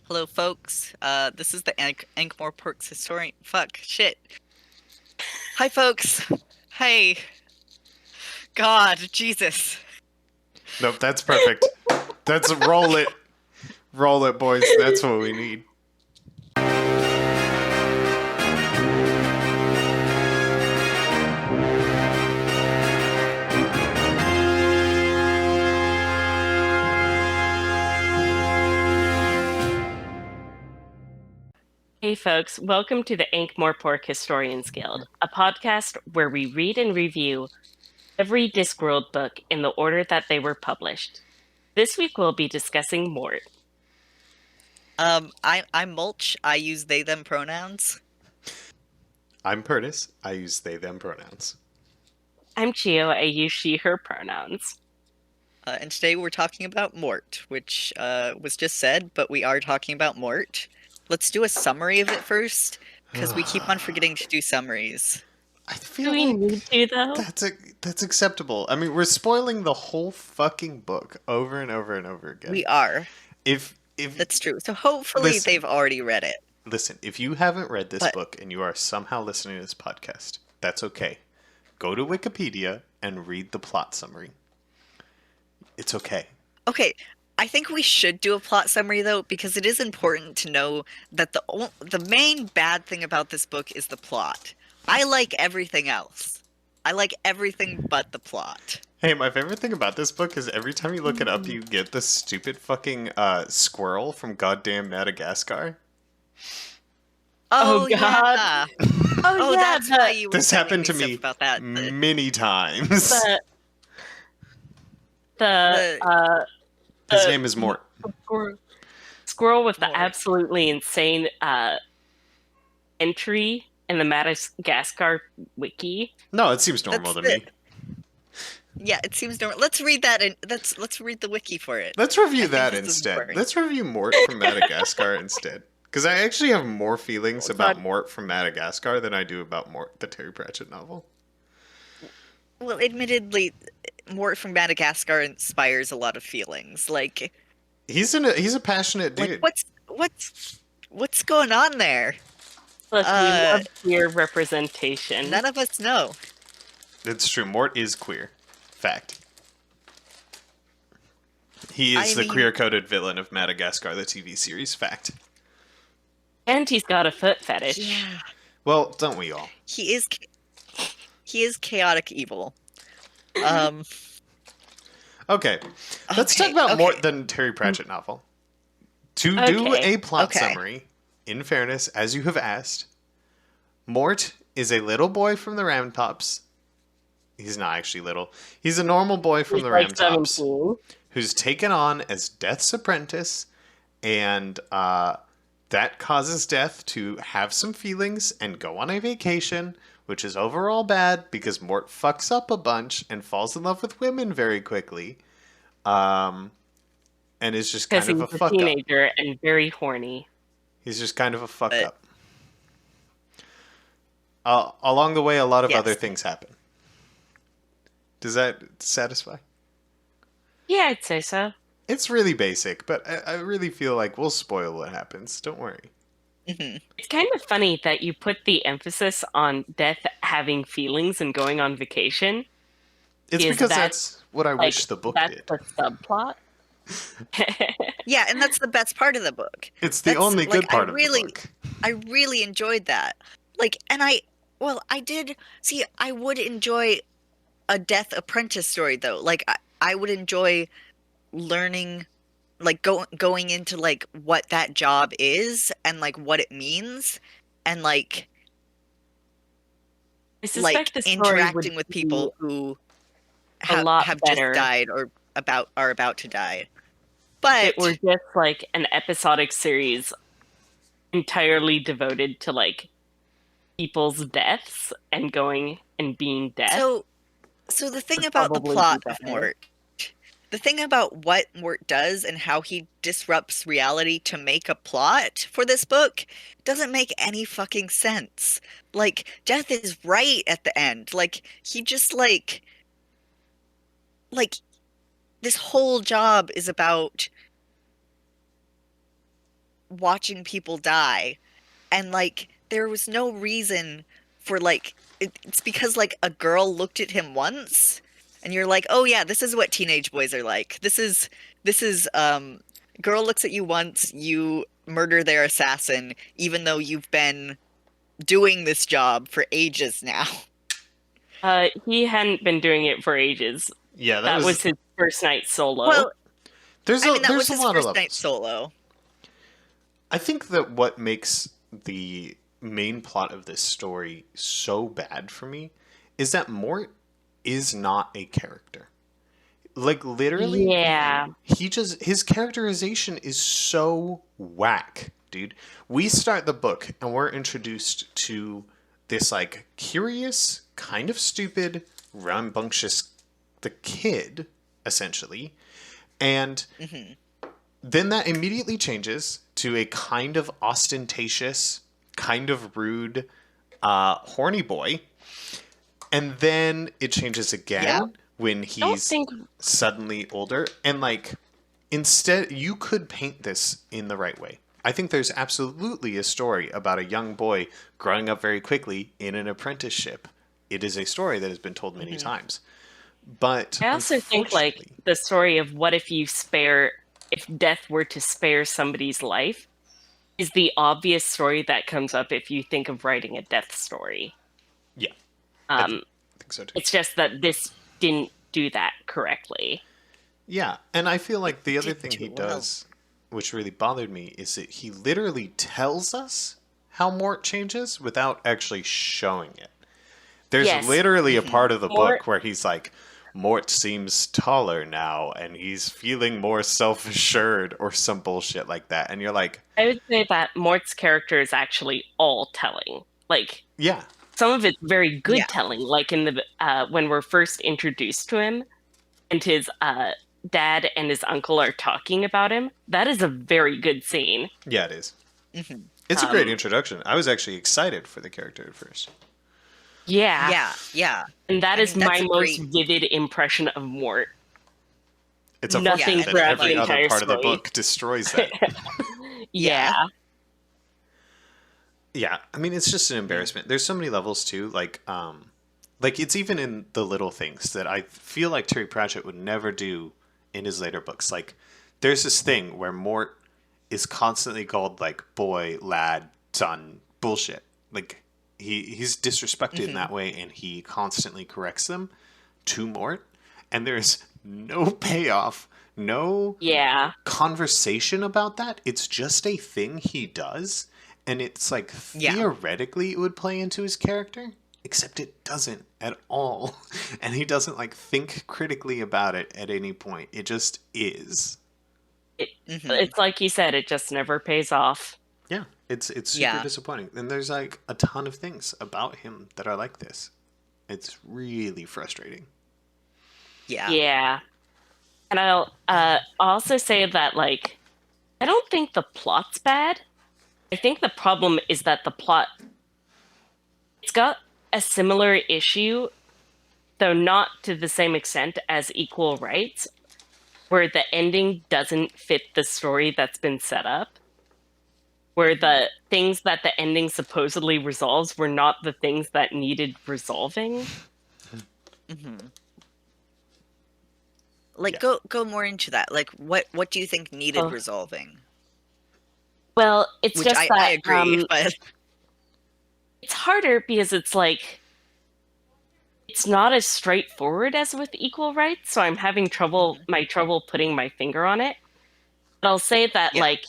Hello, folks. This is the Ankh-Morpork's historian. Fuck, shit. Hi, folks. Hey, God, Jesus. Nope, that's perfect. That's roll it. Roll it, boys. That's what we need. Hey folks, welcome to the Ankh-Morpork Historians Guild, a podcast where we read and review every Discworld book in the order that they were published. This week we'll be discussing Mort. I'm Mulch. I use they them pronouns. I'm Curtis. I use they them pronouns. I'm Chio. I use she her pronouns. And today we're talking about Mort, which was just said, but we are talking about Mort. Let's do a summary of it first, because we keep on forgetting to do summaries. I feel Do we like need to though? that's acceptable. I mean, we're spoiling the whole fucking book over and over and over again. We are. If That's true. So hopefully Listen. they've already read it. Listen, if you haven't read this But- book and you are somehow listening to this podcast, that's okay. Go to Wikipedia and read the plot summary. It's okay. Okay, I think we should do a plot summary though, because it is important to know that the main bad thing about this book is the plot. I like everything else. I like everything but the plot. Hey, my favorite thing about this book is every time you look it up, you get this stupid fucking squirrel from goddamn Madagascar. Oh, God. yeah. Oh, yeah, that's why you were This sending happened to stuff me about that. many times. His name is Mort. Squirrel with the Mort. absolutely insane entry in the Madagascar wiki. No, it seems normal to me. Yeah, it seems normal. Let's read that and let's read the wiki for it. Let's review think that this is instead. important. Let's review Mort from Madagascar instead. Because I actually have more feelings about God. Mort from Madagascar than I do about Mort, the Terry Pratchett novel. Well, admittedly, Mort from Madagascar inspires a lot of feelings. Like He's a passionate dude. what's going on there? Look, we love queer representation. None of us know. It's true. Mort is queer. Fact. He is the queer-coded villain of Madagascar, the TV series. Fact. And he's got a foot fetish. Yeah. Well, don't we all? He is chaotic evil. Okay. Let's talk Okay, about okay. Mort, the Terry Pratchett novel. To do Okay. a plot Okay. summary, in fairness, as you have asked, Mort is a little boy from the Ramtops. He's not actually little. He's a normal boy from He's the like Ramtops 17. who's taken on as Death's apprentice, and that causes Death to have some feelings and go on a vacation, which is overall bad because Mort fucks up a bunch and falls in love with women very quickly, and is just Because kind of he's a a fuck up. teenager and very horny. He's just kind of a fuck But- up. Along the way, a lot of Yes. other things happen. Does that satisfy? Yeah, I'd say so. It's really basic, but I really feel like we'll spoil what happens. Don't worry. Mhm. It's kind of funny that you put the emphasis on Death having feelings and going on vacation. It's Is because that, that's what I wish the book that's did. the subplot. Yeah, and that's the best part of the book. It's the That's, only good like, part of the book. I really enjoyed that. Like, and I would enjoy a Death Apprentice story though. Like, I would enjoy learning, like going into like what that job is and like what it means, and like I suspect the story would interacting with people be who a lot have better. just died or are about to die. If But it were just like an episodic series entirely devoted to like people's deaths and going and being death. So the thing would about the probably be plot of better. Mort, the thing about what Mort does and how he disrupts reality to make a plot for this book doesn't make any fucking sense. Like, Death is right at the end. Like, he just like this whole job is about watching people die. And like there was no reason for like it's because like a girl looked at him once and you're like, "Oh yeah, this is what teenage boys are like. This is girl looks at you once, you murder their assassin even though you've been doing this job for ages now." He hadn't been doing it for ages. Yeah, That was his first night solo. Well, there's I mean that was a his lot of first night levels. solo. I think that what makes the main plot of this story so bad for me is that Mort is not a character. Like literally, Yeah. his characterization is so whack, dude. We start the book and we're introduced to this like curious, kind of stupid, rambunctious the kid essentially. And then that immediately changes to a kind of ostentatious, kind of rude, horny boy. And then it changes again Yeah. when I don't he's think suddenly older. And like, instead, you could paint this in the right way. I think there's absolutely a story about a young boy growing up very quickly in an apprenticeship. It is a story that has been told many times. But I also think like unfortunately, the story of what if if death were to spare somebody's life is the obvious story that comes up if you think of writing a death story. yeah, Um, I think so too. it's just that this didn't do that correctly. Yeah, and I feel like the other Didn't thing do he it well. does, which really bothered me, is that he literally tells us how Mort changes without actually showing it. There's Yes, literally a part of the Mort. book where he's like, Mort seems taller now and he's feeling more self assured or some bullshit like that. And you're like, I would say that Mort's character is actually all telling. Like yeah, some of it's very Yeah. good telling. Like in the when we're first introduced to him, and his dad and his uncle are talking about him. That is a very good scene. yeah, it is. Mhm. It's a great Um, introduction. I was actually excited for the character at first. yeah, Yeah, yeah. and that I is mean, that's my a most great. vivid impression of Mort. It's Nothing unfortunate Yeah, that and throughout the every like other entire part of the story. book destroys that. yeah. Yeah, Yeah, I mean it's just an embarrassment. There's so many levels too, like it's even in the little things that I feel like Terry Pratchett would never do in his later books. Like there's this thing where Mort is constantly called like boy, lad, son, bullshit. Like he's disrespected in that way and he constantly corrects them to Mort and there's no payoff, no yeah. conversation about that. It's just a thing he does, and it's like Yeah. theoretically it would play into his character, except it doesn't at all. And he doesn't like think critically about it at any point. It just is. It, Mhm. it's like you said, it just never pays off. Yeah, it's super Yeah. disappointing. And there's like a ton of things about him that are like this. It's really frustrating. Yeah. Yeah, and I'll also say that like I don't think the plot's bad. I think the problem is that the plot it's got a similar issue, though not to the same extent as Equal Rights, where the ending doesn't fit the story that's been set up. Where the things that the ending supposedly resolves were not the things that needed resolving. Mhm. Like Yeah. go more into that. Like what do you think needed Oh. resolving? Well, it's Which just I that agree, but it's harder because it's like it's not as straightforward as with Equal Rights, so I'm having trouble putting my finger on it. But I'll say that yeah. like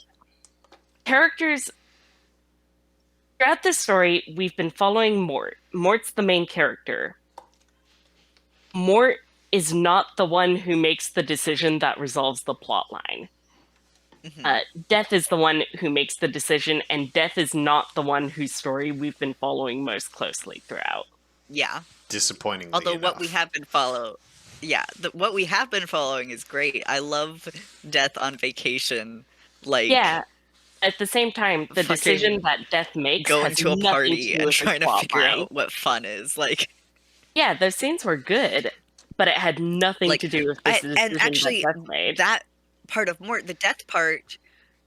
characters throughout this story, we've been following Mort. Mort's the main character. Mort is not the one who makes the decision that resolves the plot line. Mhm. Death is the one who makes the decision, and Death is not the one whose story we've been following most closely throughout. Yeah. Disappointingly Although enough. what we have been following is great. I love Death on Vacation. Like Yeah, at the same time, the decision fucking that Death makes going has to a nothing to party do and with his trying to plot figure line. out what fun is. Like Yeah, those scenes were good, but it had nothing like to do with this and decision that actually Death made. that part of Mort, the death part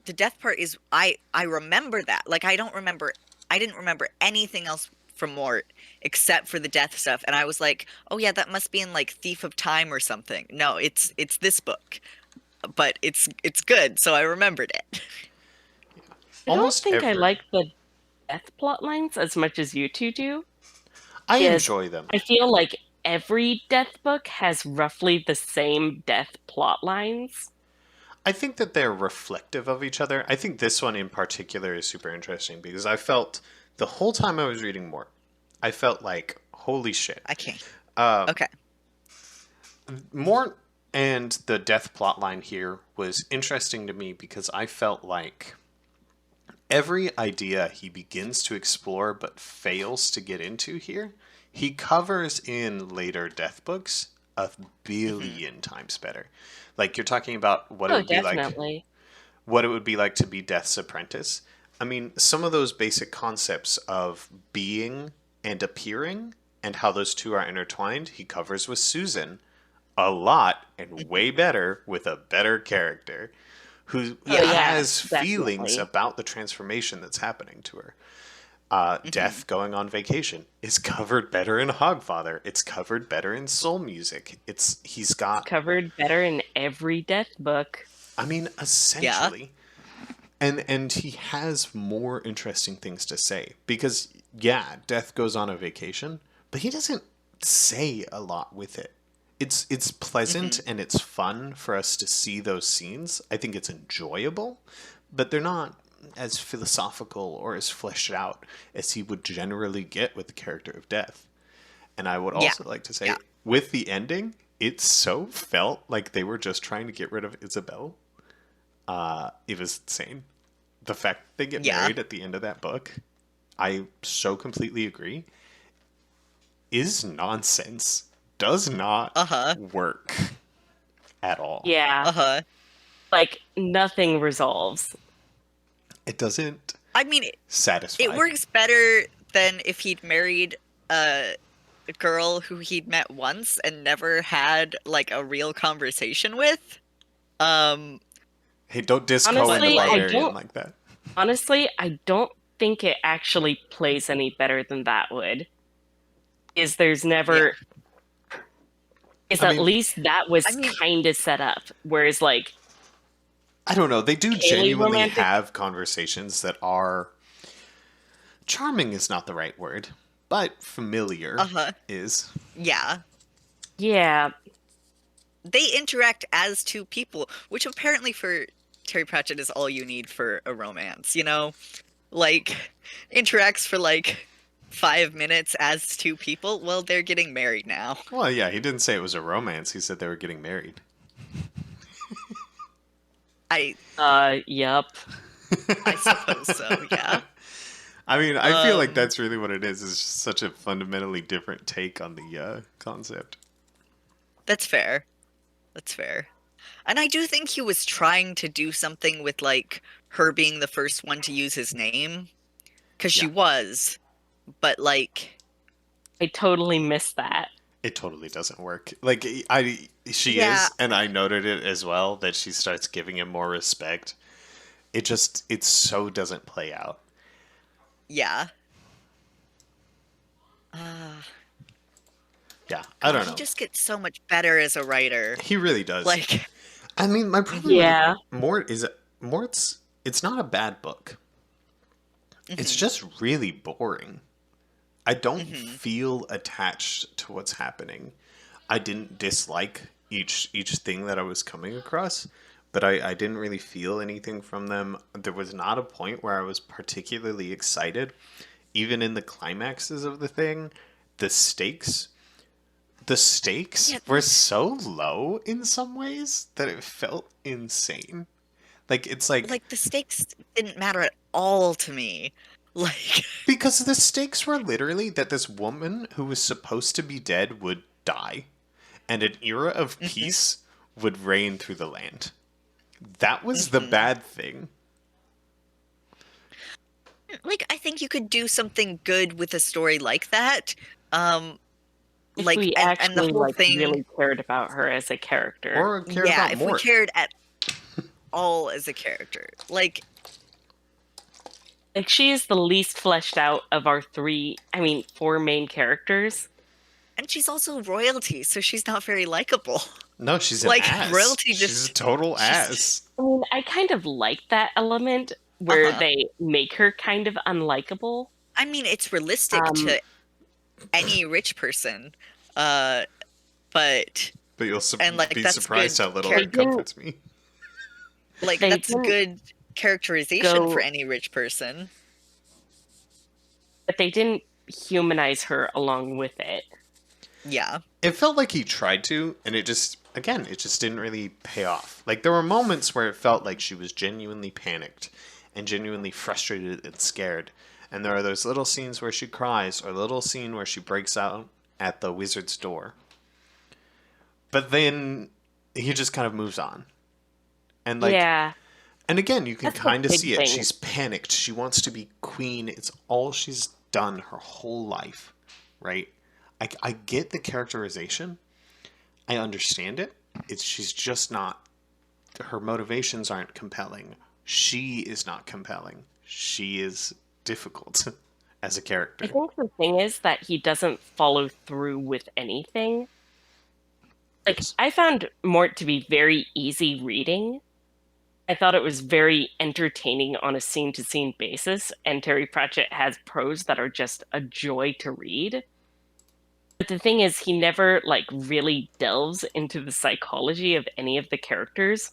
the death part is I remember that. Like I didn't remember anything else from Mort except for the death stuff. And I was like, oh yeah, that must be in like Thief of Time or something. No, it's this book. But it's good, so I remembered it. I don't Almost think I every. like the death plot lines as much as you two do. I Is enjoy them. I feel like every death book has roughly the same death plot lines. I think that they're reflective of each other. I think this one in particular is super interesting because I felt the whole time I was reading more, I felt like, holy shit. I can't. Um, Okay. Mort and the death plotline here was interesting to me because I felt like every idea he begins to explore but fails to get into here, he covers in later death books a Hmm. billion times better. Like you're talking about Oh, definitely. what it would be like to be Death's apprentice. I mean, some of those basic concepts of being and appearing and how those two are intertwined, he covers with Susan a lot and Hmm. way better with a better character who Oh Yeah. yeah, has feelings definitely. about the transformation that's happening to her. Hmm. Death going on vacation is covered better in Hogfather. It's covered better in Soul Music. He's It's got, covered better in every death book. I mean, Yeah. essentially. And he has more interesting things to say because yeah, Death goes on a vacation, but he doesn't say a lot with it. It's pleasant Hmm. and it's fun for us to see those scenes. I think it's enjoyable, but they're not as philosophical or as fleshed out as he would generally get with the character of Death. And I would Yeah. also like to Yeah. say with the ending, it so felt like they were just trying to get rid of Isabel. It was insane. The fact they get Yeah. married at the end of that book, I so completely agree, is nonsense. Does not Uh-huh. work at all. Yeah, Uh-huh. like nothing resolves. It doesn't I mean, it satisfy. works better than if he'd married a girl who he'd met once and never had like a real conversation with. Um, Hey, don't diss Cohen but the Honestly, I like, Barbarian don't like that. honestly, I don't think it actually plays any better than that would. Is there's yeah. never is I at mean, least that I was mean, kind of set up. Whereas like I don't know. They do Kaylee genuinely romantic, have conversations that are charming is not the right word, but familiar uh-huh. is. Yeah. yeah, They interact as two people, which apparently for Terry Pratchett is all you need for a romance, you know? Like interacts for like 5 minutes as two people. Well, they're getting married now. Well, yeah, he didn't say it was a romance. He said they were getting married. I yup. I suppose so, yeah. I mean, I feel like Um, that's really what it is. It's just such a fundamentally different take on the concept. that's fair. That's fair. And I do think he was trying to do something with like her being the first one to use his name, because she Yeah, was, but like, I totally missed that. it totally doesn't work. She yeah, is, and I noted it as well that she starts giving him more respect. It so doesn't play out. yeah. Uh, Yeah, I God, don't he know. just gets so much better as a writer. He really does. Like, I mean, my problem with Yeah, Mort is Mort's. It's not a bad book. It's hmm. just really boring. I don't Hmm. feel attached to what's happening. I didn't dislike each thing that I was coming across, but I didn't really feel anything from them. There was not a point where I was particularly excited. Even in the climaxes of the thing, the stakes the stakes Yeah, were so low in some ways that it felt insane. Like it's like like the stakes didn't matter at all to me. Like, because the stakes were literally that this woman who was supposed to be dead would die and an era of hmm. peace would reign through the land. That was the Hmm. bad thing. Like I think you could do something good with a story like that. Um, if like we and the actually whole like thing, really cared about her as a character. Or cared yeah, about if we Mort. cared at all as a character. Like, Like, she is the least fleshed out of our four main characters. and she's also royalty, so she's not very likable. No, she's an Like, ass. royalty She's a just, total she's, ass. I mean, I kind of like that element where uh-huh. they make her kind of unlikable. I mean, it's realistic Um, to any rich person, uh, but, But you'll and like, be that's surprised good how little they it didn't comforts me. like, they that's didn't good characterization for go, any rich person. but they didn't humanize her along with it. Yeah. It felt like he tried to, and it just, again, it just didn't really pay off. Like, there were moments where it felt like she was genuinely panicked and genuinely frustrated and scared. And there are those little scenes where she cries, or a little scene where she breaks out at the wizard's door. But then he just kind of moves on. And, like, Yeah, and again, you can that's the kind of big see it. thing. She's panicked. She wants to be queen. It's all she's done her whole life, right? I get the characterization. I understand it. She's just not, her motivations aren't compelling. She is not compelling. She is difficult as a I character. think the thing is that he doesn't follow through with anything. Like, Yes. I found Mort to be very easy reading. I thought it was very entertaining on a scene to scene basis, and Terry Pratchett has prose that are just a joy to read. But the thing is, he never like really delves into the psychology of any of the characters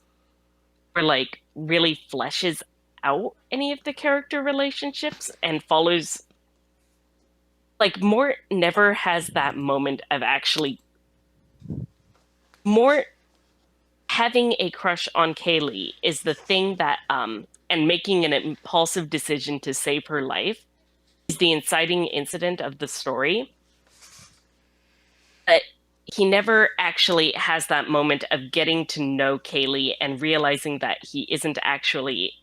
or like really fleshes out any of the character relationships and follows like Mort never has that moment of actually Mort having a crush on Kaylee is the thing that and making an impulsive decision to save her life is the inciting incident of the story. But he never actually has that moment of getting to know Kaylee and realizing that he isn't actually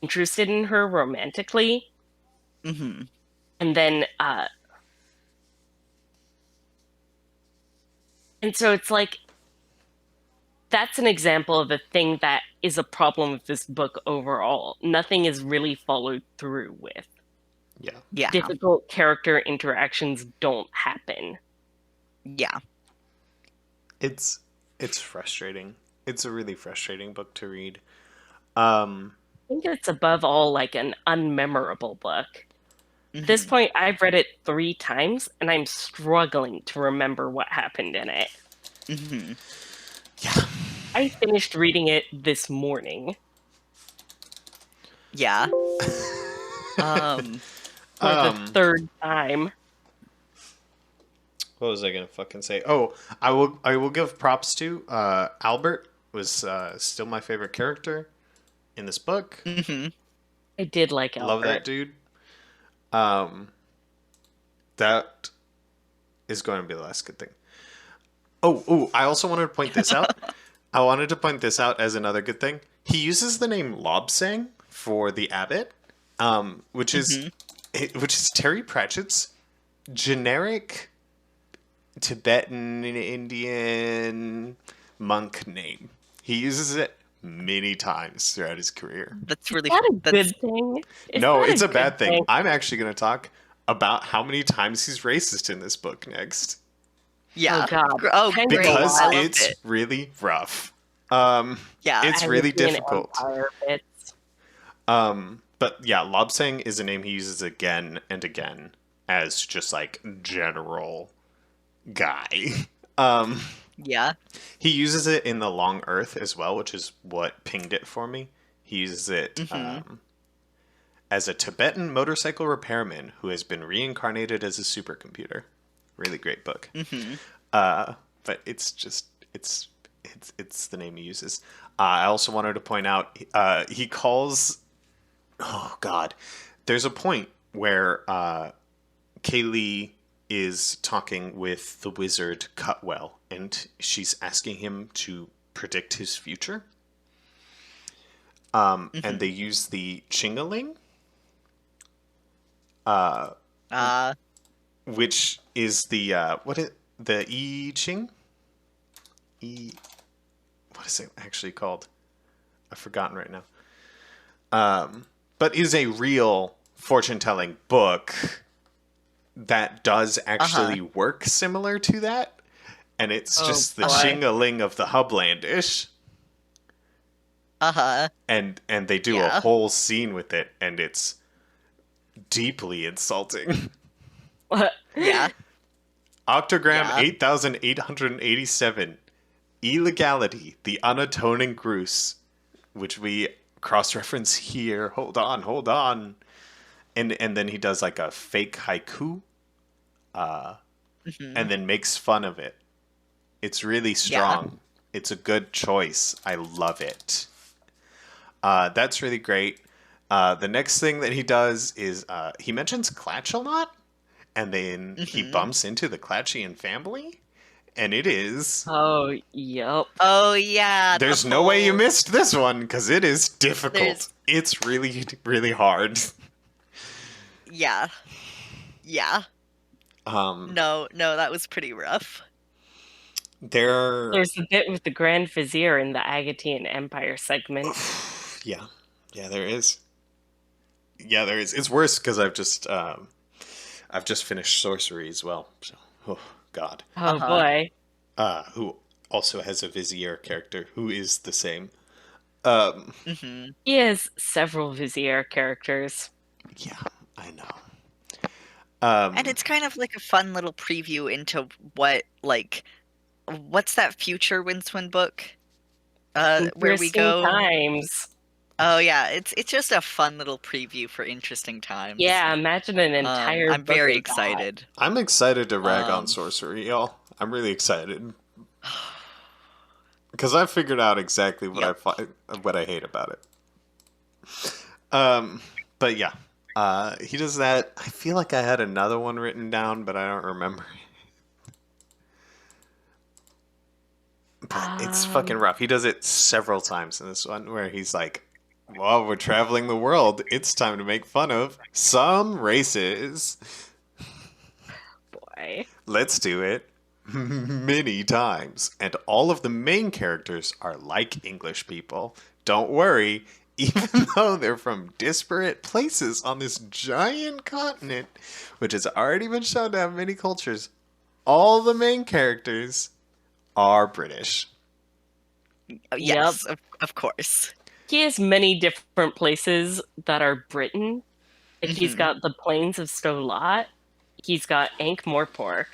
interested in her romantically. Hmm. And then and so it's like that's an example of a thing that is a problem with this book overall. Nothing is really followed through with. Yeah. Yeah. Difficult character interactions don't happen. Yeah. It's it's frustrating. It's a really frustrating book to read. Um I think it's above all like an unmemorable book. At this Hmm. point, I've read it 3 times and I'm struggling to remember what happened in it. Hmm. yeah. I finished reading it this morning Yeah. Um, for the Um third time. what was I gonna fucking say? Oh, I will give props to Albert was still my favorite character in this book. hmm. I did like Love that Albert. dude. Um, that is going to be the last good thing. Oh, I also wanted to point this out. I wanted to point this out as another good thing. He uses the name Lobsang for the abbot, which is Hmm. which is Terry Pratchett's generic Tibetan Indian monk name. He uses it many times throughout his career. That's Is really, that a that's, good thing? Is No, that a it's a good bad thing. thing? I'm actually going to talk about how many times he's racist in this book next Oh yeah. God, Oh, kind of a great. because I lot. loved it's it. really rough. Yeah. It's I was really being difficult. Empire bits. But yeah, Lobsang is a name he uses again and again as just like general guy. Um, Yeah. he uses it in the Long Earth as well, which is what pinged it for me. He uses it Hmm. as a Tibetan motorcycle repairman who has been reincarnated as a supercomputer. Really great book. Hmm. But it's just it's the name he uses. I also wanted to point out he calls. Oh God, there's a point where Kaylee is talking with the wizard Cutwell, and she's asking him to predict his future. And they Hmm. use the Chingaling, Uh, which is the the I Ching. E, what is it actually called? I've forgotten right now. But is a real fortune-telling book that does Uh-huh. actually work similar to that. And it's Oh just the Uh-huh. boy. ching-a-ling of the Hublandish. Uh-huh. And they do a Yeah. whole scene with it, and it's deeply insulting. Yeah. Octogram Yeah. 8887. Illegality, the unatoning Grus, which we cross-reference here. Hold on, hold on. And then he does like a fake haiku, Hmm. and then makes fun of it. It's really Yeah. strong. It's a good choice. I love it. That's really great. The next thing that he does is he mentions Clatch a lot, and then he Hmm. bumps into the Clatchian family, and it is. Oh, yep. Oh yeah, the There's no way you whole missed this one because it is difficult. there's It's really, really hard. yeah. Yeah. Um, No, no, that was pretty rough. there, There's a bit with the Grand Vizier in the Agatean Empire segment. yeah, yeah, there is. Yeah, there is. It's worse because I've just finished Sorcery as well. So, oh God. Oh Uh-huh. boy. Who also has a Vizier character who is the same. Um, Hmm. He has several Vizier characters. yeah, I know. And Um, it's kind of like a fun little preview into what like what's that future Winston book? Where we Interesting go? times. Oh yeah, it's just a fun little preview for interesting times. Yeah, imagine an entire I'm book very of that. excited. I'm excited to rag on Um, Sorcery, y'all. I'm really excited because I figured out exactly yep. what I hate about it. Um, but yeah, he does that. I feel like I had another one written down, but I don't remember. But it's fucking Um, rough. He does it several times in this one where he's like, "Well, we're traveling the world. It's time to make fun of some races. boy. Let's do it." Many times. And all of the main characters are like English people. Don't worry, even though they're from disparate places on this giant continent, which has already been shown to have many cultures, all the main characters are British. Yep. Yes, of course. He has many different places that are Britain. Like he's Hmm. got the plains of Stolat. He's got Ankh-Morpork.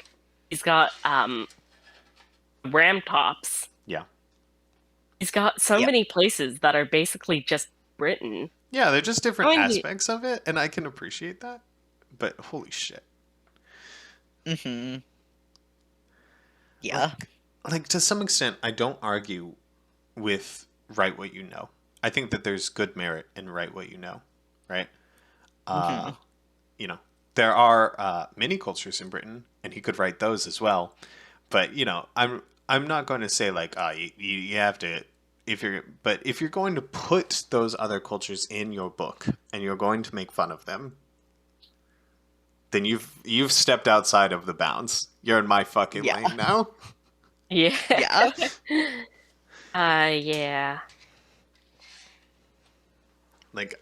He's got Ramtops. Yeah. He's got so Yep. many places that are basically just Britain. Yeah, they're just I different mean, aspects of it, and I can appreciate that. But holy shit. Hmm. Like, Yeah. like to some extent, I don't argue with write what you know. I think that there's good merit in write what you know, right? Hmm. You know, there are many cultures in Britain, and he could write those as well. But I'm not going to say like, you have to if you're going to put those other cultures in your book and you're going to make fun of them, then you've stepped outside of the bounds. You're in my fucking Yeah. lane now. yeah. Yeah. Yeah. Like,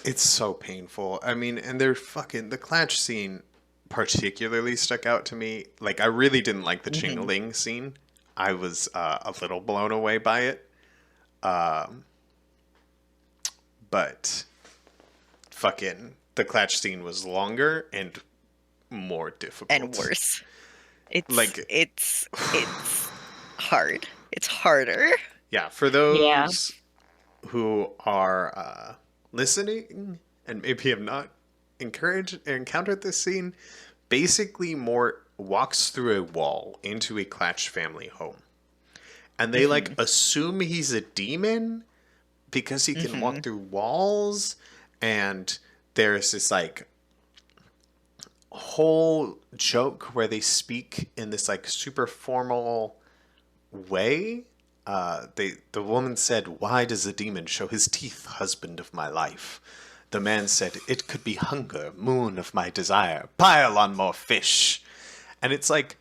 it's so painful. I mean, and they're fucking the Clatch scene particularly stuck out to me. Like, I really didn't like the Hmm. Chingaling scene. I was a little blown away by it. But fucking the Clatch scene was longer and more And difficult. worse. It's Like, it's it's hard. It's harder. yeah, for Yeah. those who are listening and maybe have not encountered this scene, basically Mort walks through a wall into a Clatch family home. And they like Hmm. assume he's a demon because he can Hmm. walk through walls, and there's this like whole joke where they speak in this like super formal way. The woman said, "Why does the demon show his teeth, husband of my life?" The man said, "It could be hunger, moon of my desire. Pile on more fish." And it's like,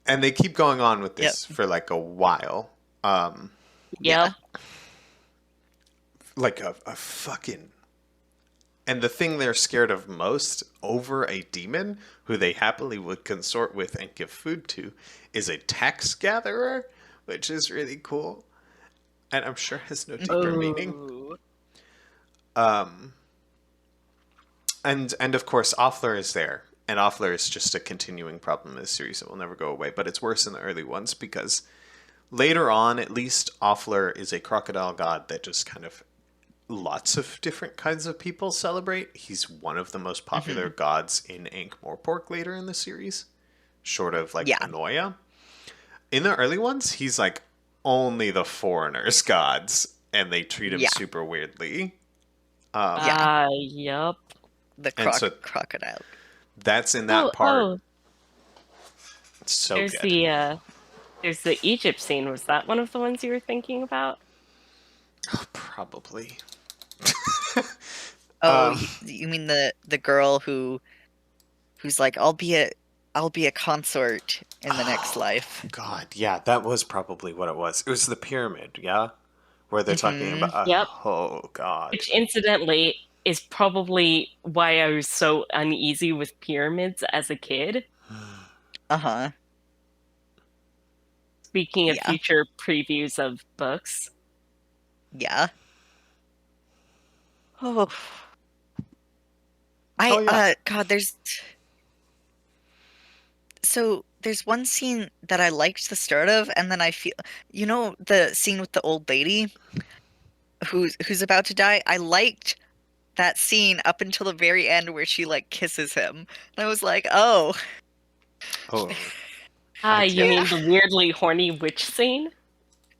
And they keep going on with Yep. this for like a while. Yep. Yeah. Like a fucking. And the thing they're scared of most over a demon who they happily would consort with and give food to is a tax gatherer, which is really cool. And I'm sure has no deeper meaning. Oh. And of course, Offler is there. And Offler is just a continuing problem in this series that will never go away. But it's worse in the early ones because later on, at least, Offler is a crocodile god that just kind of lots of different kinds of people celebrate. He's one of the most popular gods in Ankh-Morpork later in the series, short of like Yeah. Anoia. In the early ones, he's like only the foreigners' gods, and they treat him Yeah. super weirdly. Yeah. Yep. The And so crocodile. that's in that Oh, part. oh, It's so there's good. there's the Egypt scene. Was that one of the ones you were thinking about? Probably. Oh, you mean the girl who's like, I'll be a consort in the next life. God, yeah, that was probably what it was. It was the pyramid, yeah? Where they're talking about, Yep. oh, God. Which incidentally is probably why I was so uneasy with pyramids as a kid. Uh-huh. Speaking of Yeah. future previews of books. Yeah. Oh. Oh, yeah. God, there's one scene that I liked the start of, and then I feel, the scene with the old lady who's about to die. I liked that scene up until the very end where she like kisses him. And I was like, oh, Oh, You okay. yeah, mean the weirdly horny witch scene?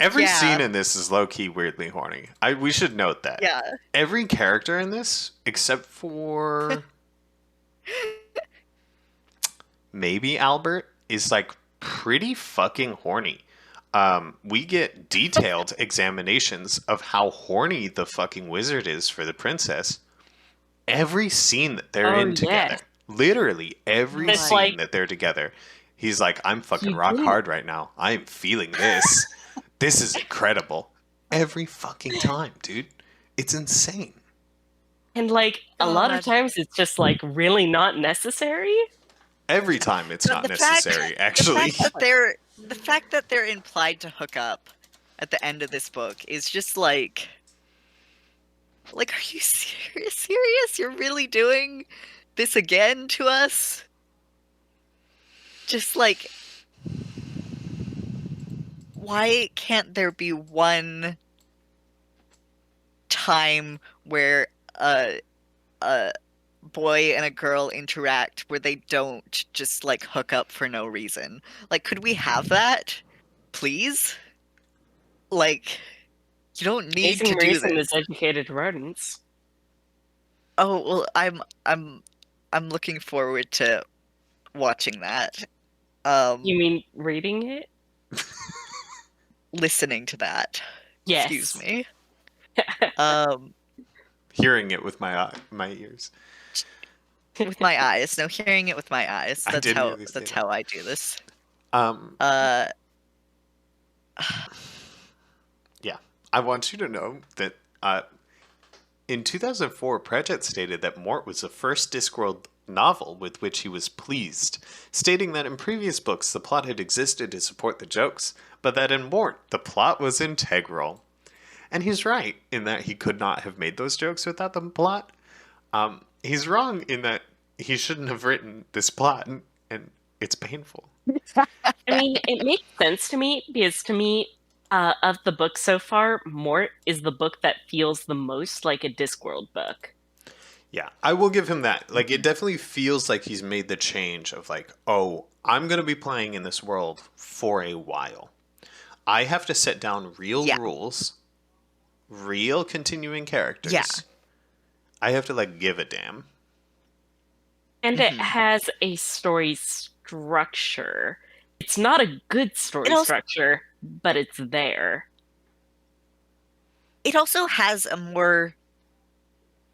Every scene yeah, in this is low-key weirdly horny. We should note that. yeah, Every character in this, except for maybe Albert, is like pretty fucking horny. We get detailed examinations of how horny the fucking wizard is for the princess. Every scene that they're Oh in together, yes. literally every It's scene like that they're together, he's like, I'm fucking he rock didn't. hard right now. I'm feeling this. This is incredible. Every fucking time, dude. It's insane. And like a lot of God. times it's just like really not necessary. Every time it's God, not necessary, actually. the fact that they're implied to hook up at the end of this book is just like, are you serious? Serious? You're really doing this again to us? Just like, why can't there be one time where a boy and a girl interact where they don't just like hook up for no reason? Like, could we have that, please? Like, you don't need to Amazing do reason is this. educated rodents. Oh, well, I'm looking forward to watching that. You mean reading it? Listening to that. Excuse Yes. me. Um, Hearing it with my ears. with my eyes. No, hearing it with my eyes. I didn't really say That's that. how I do this. Um, Uh, yeah. I want you to know that in 2004, Pratchett stated that Mort was the first Discworld novel with which he was pleased, stating that in previous books the plot had existed to support the jokes, but that in Mort the plot was integral. And he's right in that he could not have made those jokes without the plot. He's wrong in that he shouldn't have written this plot, and it's painful. I mean, it makes sense to me because to me, of the books so far, Mort is the book that feels the most like a Discworld book. Yeah, I will give him that. Like, it definitely feels like he's made the change of like, oh, I'm going to be playing in this world for a while. I have to set down real Yeah. rules, real continuing characters. Yeah. I have to like give a damn. And it has a story structure. It's not a good story It also structure, but it's there. it also has a more,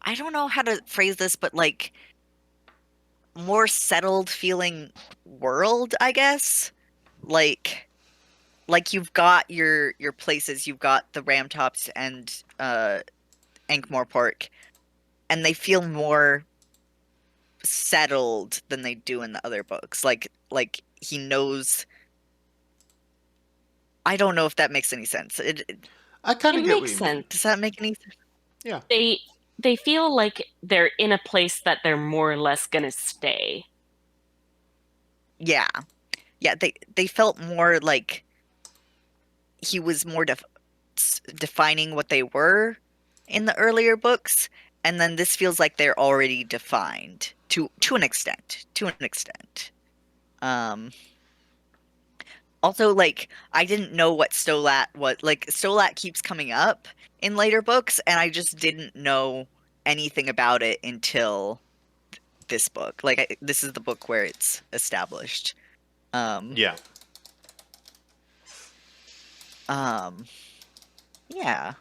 I don't know how to phrase this, but like more settled feeling world, I guess. like you've got your places, you've got the Ramtops and Ankh-Morpork, and they feel more settled than they do in the other books. Like he knows. I don't know if that makes any sense. I kind It of get what makes you mean. sense. Does that make any sense? Yeah. They feel like they're in a place that they're more or less gonna stay. Yeah. Yeah, they felt more like he was more defining what they were in the earlier books, and then this feels like they're already defined to an extent. To an extent. Um Also, like, I didn't know what Stolat was. Like, Stolat keeps coming up in later books, and I just didn't know anything about it until this book. Like, this is the book where it's established. Um, Yeah. um, yeah.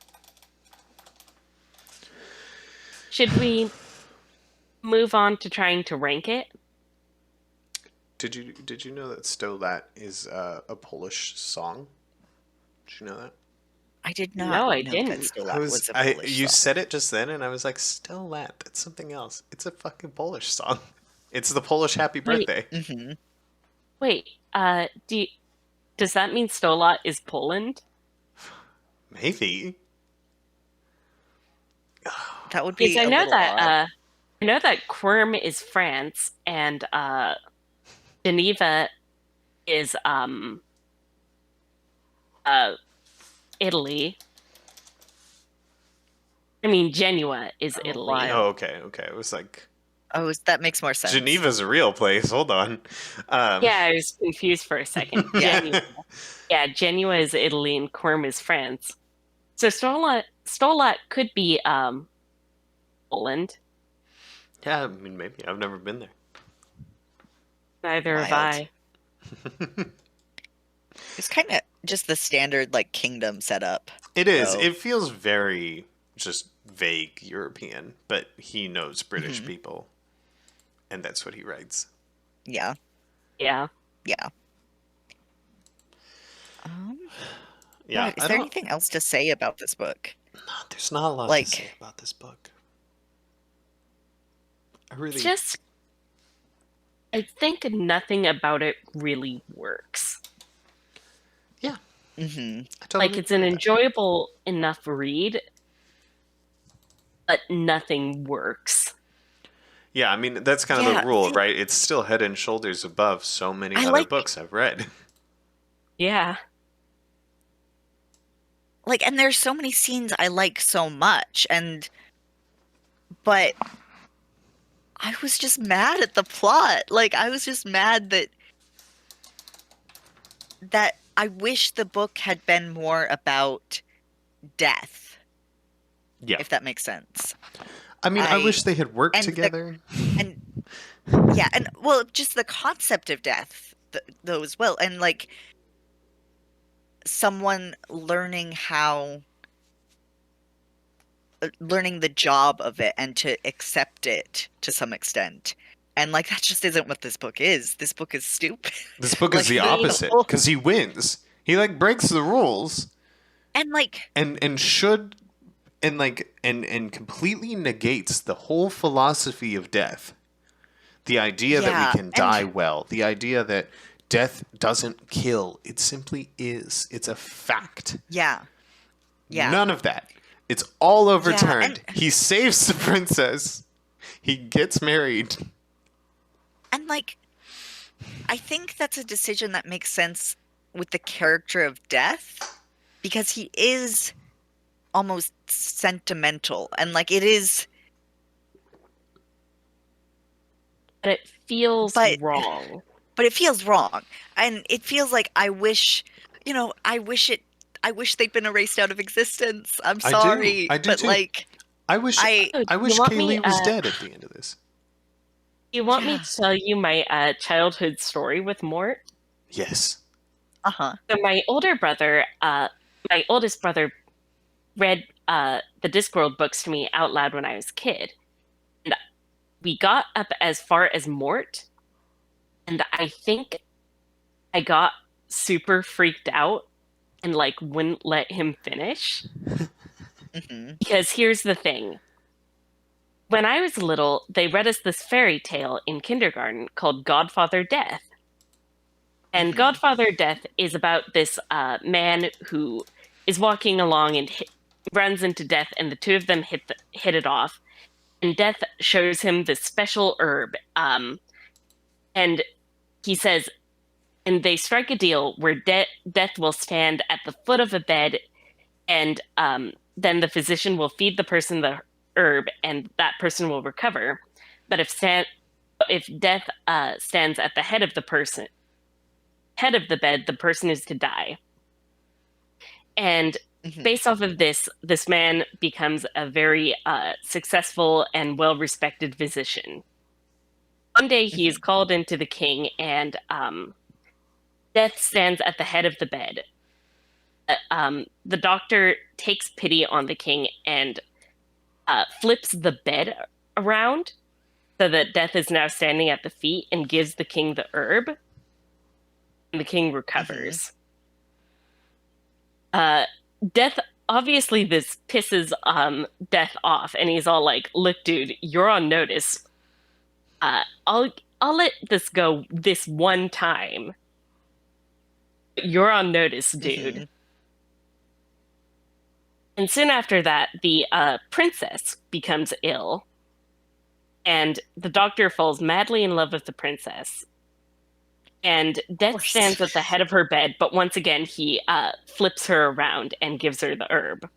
Should we move on to trying to rank it? Did you know that Stolat is a Polish song? Did you know that? I did not No, I know that didn't. Stolat was a Polish You song. said it just then, and I was like, Stolat. That's something else. It's a fucking Polish song. It's the Polish Happy Wait, Birthday. Hmm. wait. Does that mean Stolat is Poland? Maybe. That would Because be a little odd. I know that Quirm is France and Geneva is uh Italy. I mean Genua is Oh, Italy. Oh, wild. okay, okay. It was like Oh, that makes more sense. Geneva's a real place. Hold on. Um, Yeah, I was confused for a second. Yeah. Genua. Yeah, Genua is Italy and Quirm is France. So Stolat could be Poland. yeah, I mean, maybe. I've never been there. Neither have Wild. I. It's kind of just the standard, like, kingdom setup, It is. though. It feels very just vague European, but he knows British Hmm. people, and that's what he writes. Yeah. Yeah. Yeah. Um, Yeah, God, is I there don't. anything else to say about this book? There's not a lot to say Like, about this book. I It's really. just I think nothing about it really works. Yeah, hmm I totally Like it's agree an with that. enjoyable enough read, but nothing works. Yeah, I mean, that's kind of the Yeah, rule, see, right? It's still head and shoulders above so many I other like books I've read. Yeah. and there's so many scenes I like so much, but I was just mad at the plot. Like, I was just mad that I wish the book had been more about death, Yeah. if that makes sense. I mean, I I wish they had worked and the together. and yeah, and well, just the concept of death, though, as well, and like someone learning the job of it and to accept it to some extent. And like that just isn't what this book is. This book is stupid. This book is Like the the opposite whole because he wins. He like breaks the rules and like and should and completely negates the whole philosophy of death. The idea that we yeah, can and die well, the idea that death doesn't kill, it simply is. It's a fact. yeah, yeah, None of that. It's all yeah, and overturned. He saves the princess. He gets married. like I think that's a decision that makes sense with the character of Death because he is almost sentimental and like it is, But it feels but wrong. it feels wrong. And it feels like I wish they'd been erased out of existence. I'm I do. sorry, I do but too. like I wish I Oh, I wish Kaylee was dead at the end of this. do you want me yeah, to tell you my childhood story with Mort? Yes. uh-huh. So my oldest brother read the Discworld books to me out loud when I was a kid. And we got up as far as Mort, and I think I got super freaked out and like wouldn't let him finish. Hmm. Because here's the thing. When I was little, they read us this fairy tale in kindergarten called Godfather Death. And Hmm. Godfather Death is about this man who is walking along and runs into Death, and the two of them hit it off. And Death shows him this special herb. And he says, and they strike a deal where Death will stand at the foot of a bed, and then the physician will feed the person the herb, and that person will recover. But if Death stands at the head of the bed, the person is to die. And Hmm. based off of this man becomes a very successful and well-respected physician. One day he is Hmm. called into the king, and Death stands at the head of the bed. The doctor takes pity on the king and flips the bed around so that Death is now standing at the feet and gives the king the herb, and the king Hmm. recovers. Uh, Death, obviously, this pisses Death off, and he's all like, "Look, dude, you're on notice. Uh, I'll I'll let this go this one time. But you're on notice, dude." Hmm. And soon after that, the princess becomes ill, and the doctor falls madly in love with the princess. And Of Death course. stands at the head of her bed, but once again, he flips her around and gives her the herb.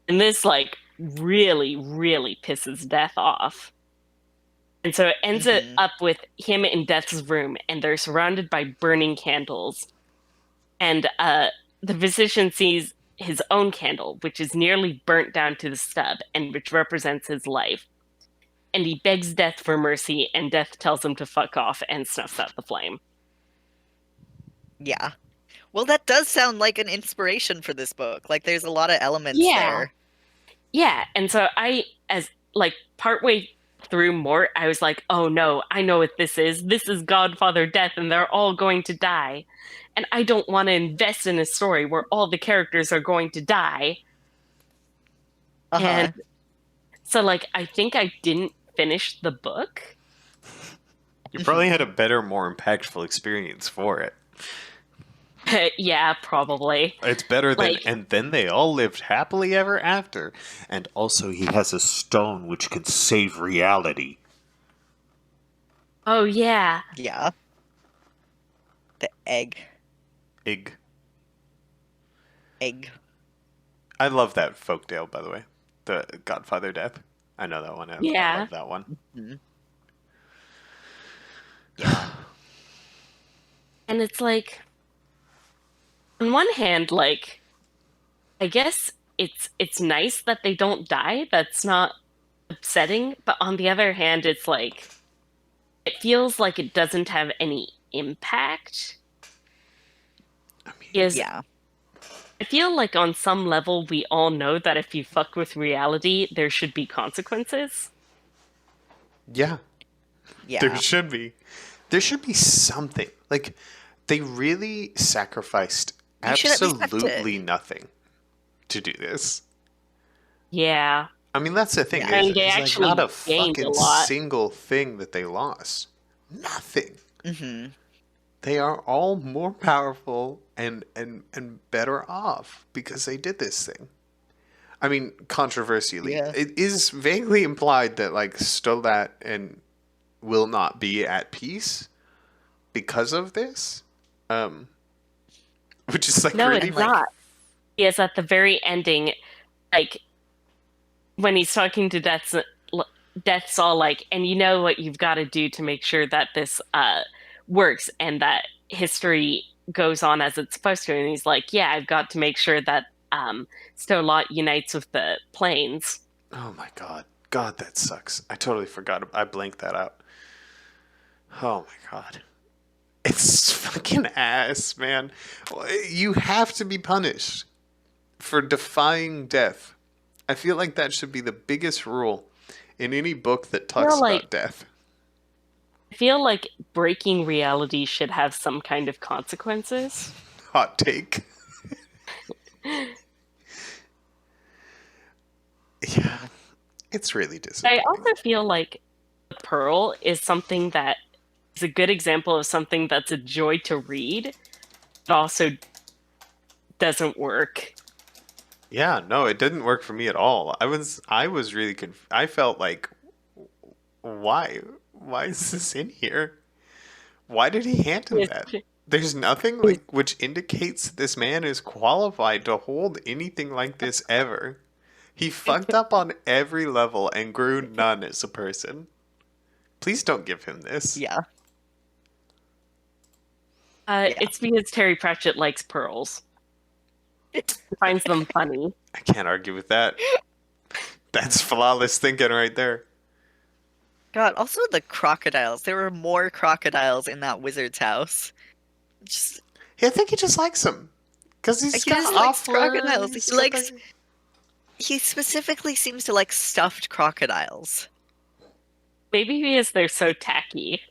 And this, like, really, really pisses Death off. And so it ends it Hmm. up with him in Death's room, and they're surrounded by burning candles. And the physician sees his own candle, which is nearly burnt down to the stub, and which represents his life. And he begs Death for mercy, and Death tells him to fuck off and snuffs out the flame. Yeah. Well, that does sound like an inspiration for this book. Like there's a lot of elements Yeah, there. yeah. And so as like partway through Mort, I was like, oh no, I know what this is. This is Godfather Death, and they're all going to die. And I don't want to invest in a story where all the characters are going to die. And Uh-huh. so, like, I think I didn't finish the book. You probably had Hmm. a better, more impactful experience for it. Yeah, probably. It's better than, Like, and then they all lived happily ever after. And also, he has a stone which can save reality. oh yeah, Yeah. The egg. Ig. Egg. I love that folktale, by the way. The Godfather Death. I know that one. I yeah. love that one. Mhm. Yeah. And it's like, on one hand, like, I guess it's nice that they don't die. That's not upsetting. But on the other hand, it's like it feels like it doesn't have any impact. I mean, Is Yeah. I feel like on some level we all know that if you fuck with reality, there should be consequences. yeah, there Yeah. should be. There should be something. Like, they really sacrificed You should at least have to. absolutely nothing to do this. Yeah. I mean, that's the thing. Yeah. I mean, they It's like not actually a gained a fucking lot. single thing that they lost. Nothing. Hmm. They are all more powerful and better off because they did this thing. I mean, controversially, Yeah. it is vaguely implied that like Stolat and will not be at peace because of this, um, which is like No, really And it's like, not. Yes, at the very ending, like when he's talking to Death's all like, and you know what you've got to do to make sure that this works and that history goes on as it's supposed to. And he's like, yeah, I've got to make sure that Stolat unites with the planes. oh my god, God, that sucks. I totally forgot. I blanked that out. Oh my god. It's fucking ass, man. You have to be punished for defying death. I feel like that should be the biggest rule in any book that You know, talks like about death. I feel like breaking reality should have some kind of consequences. Hot take. Yeah, it's really I disappointing. also feel like the Pearl is something that is a good example of something that's a joy to read, but also doesn't work. Yeah, no, it didn't work for me at all. I was really I felt like, why? Why is this in here? Why did he hand him that? It's- There's nothing like which indicates this man is qualified to hold anything like this ever. He fucked up on every level and grew none as a person. Please don't give him this. Yeah. Yeah. it's because Terry Pratchett likes pearls. He finds them funny. I can't argue with that. That's flawless thinking right there. God, also the crocodiles. There were more crocodiles in that wizard's house. Just Yeah, I think he just likes him. Because he's like he got just likes Offler. crocodiles. He specifically seems to like stuffed crocodiles. Maybe because they're so tacky.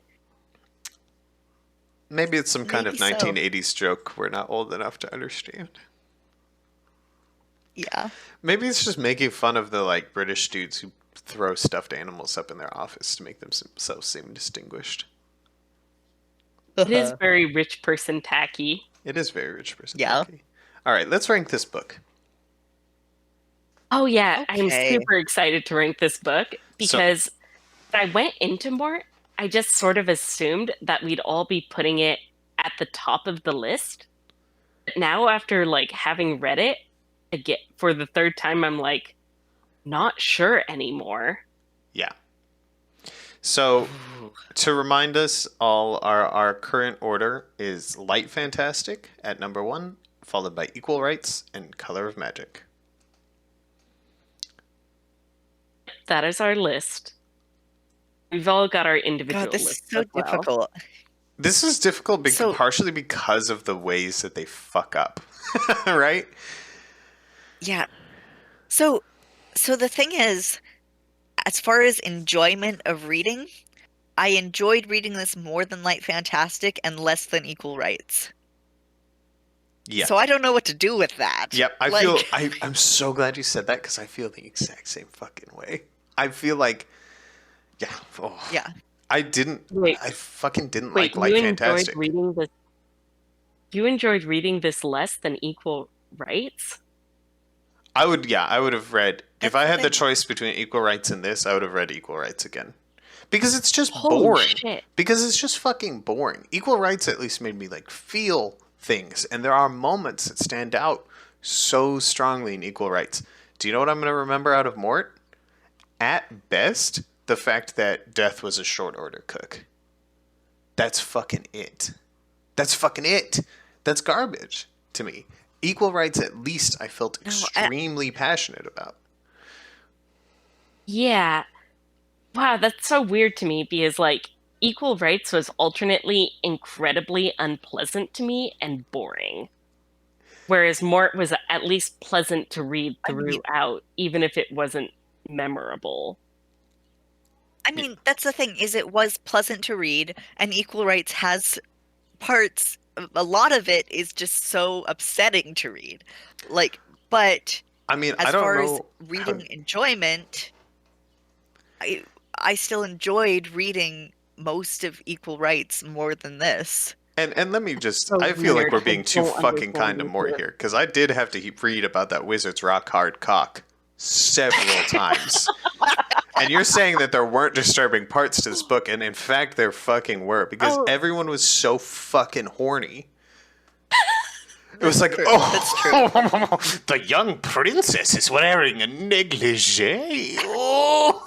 Maybe it's some kind of Maybe so. 1980s joke we're not old enough to understand. Yeah. Maybe it's just making fun of the like British dudes who throw stuffed animals up in their office to make themselves seem distinguished. It is very rich person tacky. It is very rich person Yeah. tacky. All right, let's rank this book. Oh yeah, I'm Okay. super excited to rank this book because when I went into Mort, I just sort of assumed that we'd all be putting it at the top of the list. But now after like having read it again for the third time, I'm like not sure anymore. Yeah. So to remind us all, our current order is Light Fantastic at number 1, followed by Equal Rights and Color of Magic. That is our list. We've all got our individual God, this is lists so as well. difficult. This is difficult So- partially because of the ways that they fuck up, right? Yeah. So the thing is, as far as enjoyment of reading, I enjoyed reading this more than Light Fantastic and less than Equal Rights. Yeah. So I don't know what to do with that. Yep, Like, I'm so glad you said that because I feel the exact same fucking way. I feel like, yeah, yeah. I fucking didn't like Light Fantastic. Reading this. You enjoyed reading this less than Equal Rights? I would have read, if That's I the had the thing. choice between Equal Rights and this, I would have read Equal Rights again. Because it's just Holy boring. shit. Because it's just fucking boring. Equal Rights at least made me like feel things, and there are moments that stand out so strongly in Equal Rights. Do you know what I'm going to remember out of Mort? At best, the fact that Death was a short order cook. That's fucking it. That's fucking it. That's garbage to me. Equal Rights, at least, I felt extremely passionate about. Yeah. Wow, that's so weird to me because like Equal Rights was alternately incredibly unpleasant to me and boring. Whereas Mort was at least pleasant to read I mean, throughout, even if it wasn't memorable. that's the thing, is it was pleasant to read, and Equal Rights has parts, a lot of it is just so upsetting to read. Like, but I mean, as I don't far as know. reading enjoyment, I still enjoyed reading most of Equal Rights more than this. And let me just, So I feel like weird. we're I being too don't fucking kind to understand Mort you. here, because I did have to read about that wizard's rock hard cock several times. And you're saying that there weren't disturbing parts to this book, and in fact there fucking were, because Oh. everyone was so fucking horny. It was like, True. oh, the young princess is wearing a negligee. Oh.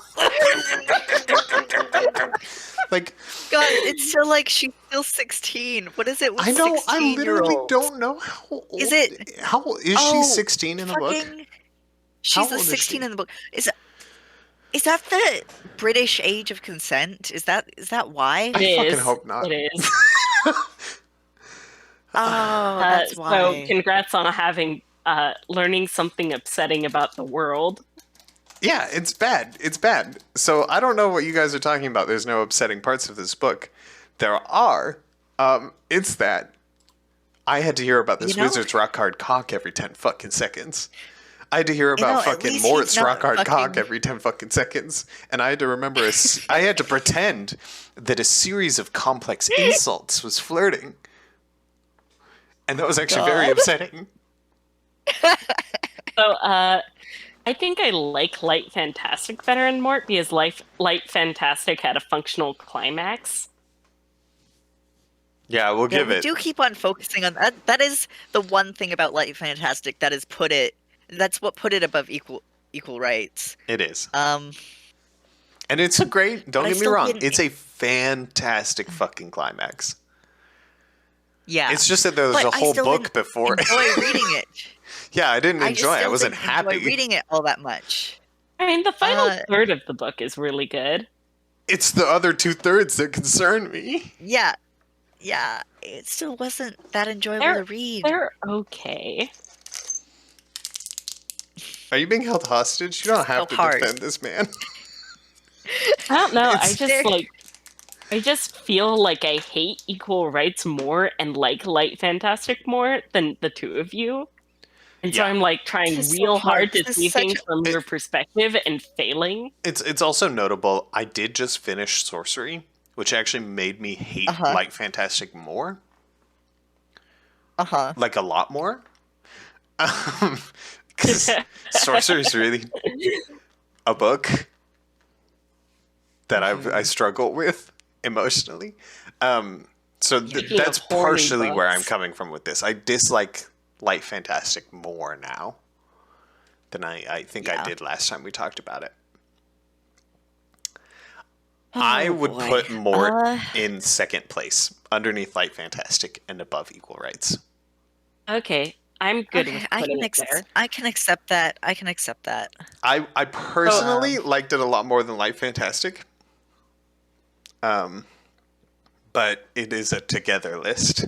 Like, God, it's still like she's still 16. What is it with I know, I 16-year-olds? literally don't know how old. Is it? How old is she? 16 in the book? Fucking, she's the old is 16 she? in the book. Is that the British age of consent? Is that why? I It fucking is. hope not. It is. Oh, that's So why. congrats on having learning something upsetting about the world. Yeah, it's bad. It's bad. So I don't know what you guys are talking about. There's no upsetting parts of this book. There are. It's that I had to hear about You this know, wizard's rock hard cock every 10 fucking seconds. I had to hear about at fucking least he's Mort's rock not hard cock fucking. every 10 fucking seconds. And I had to remember, I had to pretend that a series of complex insults was flirting. And that was actually very God. upsetting. So, I think I like Light Fantastic better in Mort because Light Fantastic had a functional climax. Yeah, we'll Yeah, give we it. do keep on focusing on that. That is the one thing about Light Fantastic that is put it. That's what put it above equal rights. It is. Um, And it's a great, but don't I get me still wrong, didn't. it's a fantastic fucking climax. Yeah, It's just that there was but a I whole still book didn't before. enjoy reading it. Yeah, I didn't I just enjoy it. I still wasn't didn't enjoy happy. reading it all that much. I mean, the final Uh, third of the book is really good. It's the other 2/3 that concern me. yeah, yeah, it still wasn't that enjoyable They're to read. they're okay. Are you being held hostage? You don't have So to hard. defend this man. I don't know. It's I just feel like I hate Equal Rights more and like Light Fantastic more than the two of you. And so Yeah. I'm like This trying is so real hard hard to because see it's such. things from your perspective and failing. it's also notable. I did just finish Sorcery, which actually made me hate Uh-huh. Light Fantastic more, Uh-huh. like a lot more. Because Sorcery is really a book that I struggle with emotionally. So Speaking that's of horny partially where I'm books. coming from with this. I dislike Light Fantastic more now than I think I Yeah. did last time we talked about it. I Oh, would boy. put Mort in second place, underneath Light Fantastic and above Equal Rights. Okay, I'm good Okay, with putting it there. I can accept that. I can accept that. I personally Um, liked it a lot more than Light Fantastic. But it is a together list.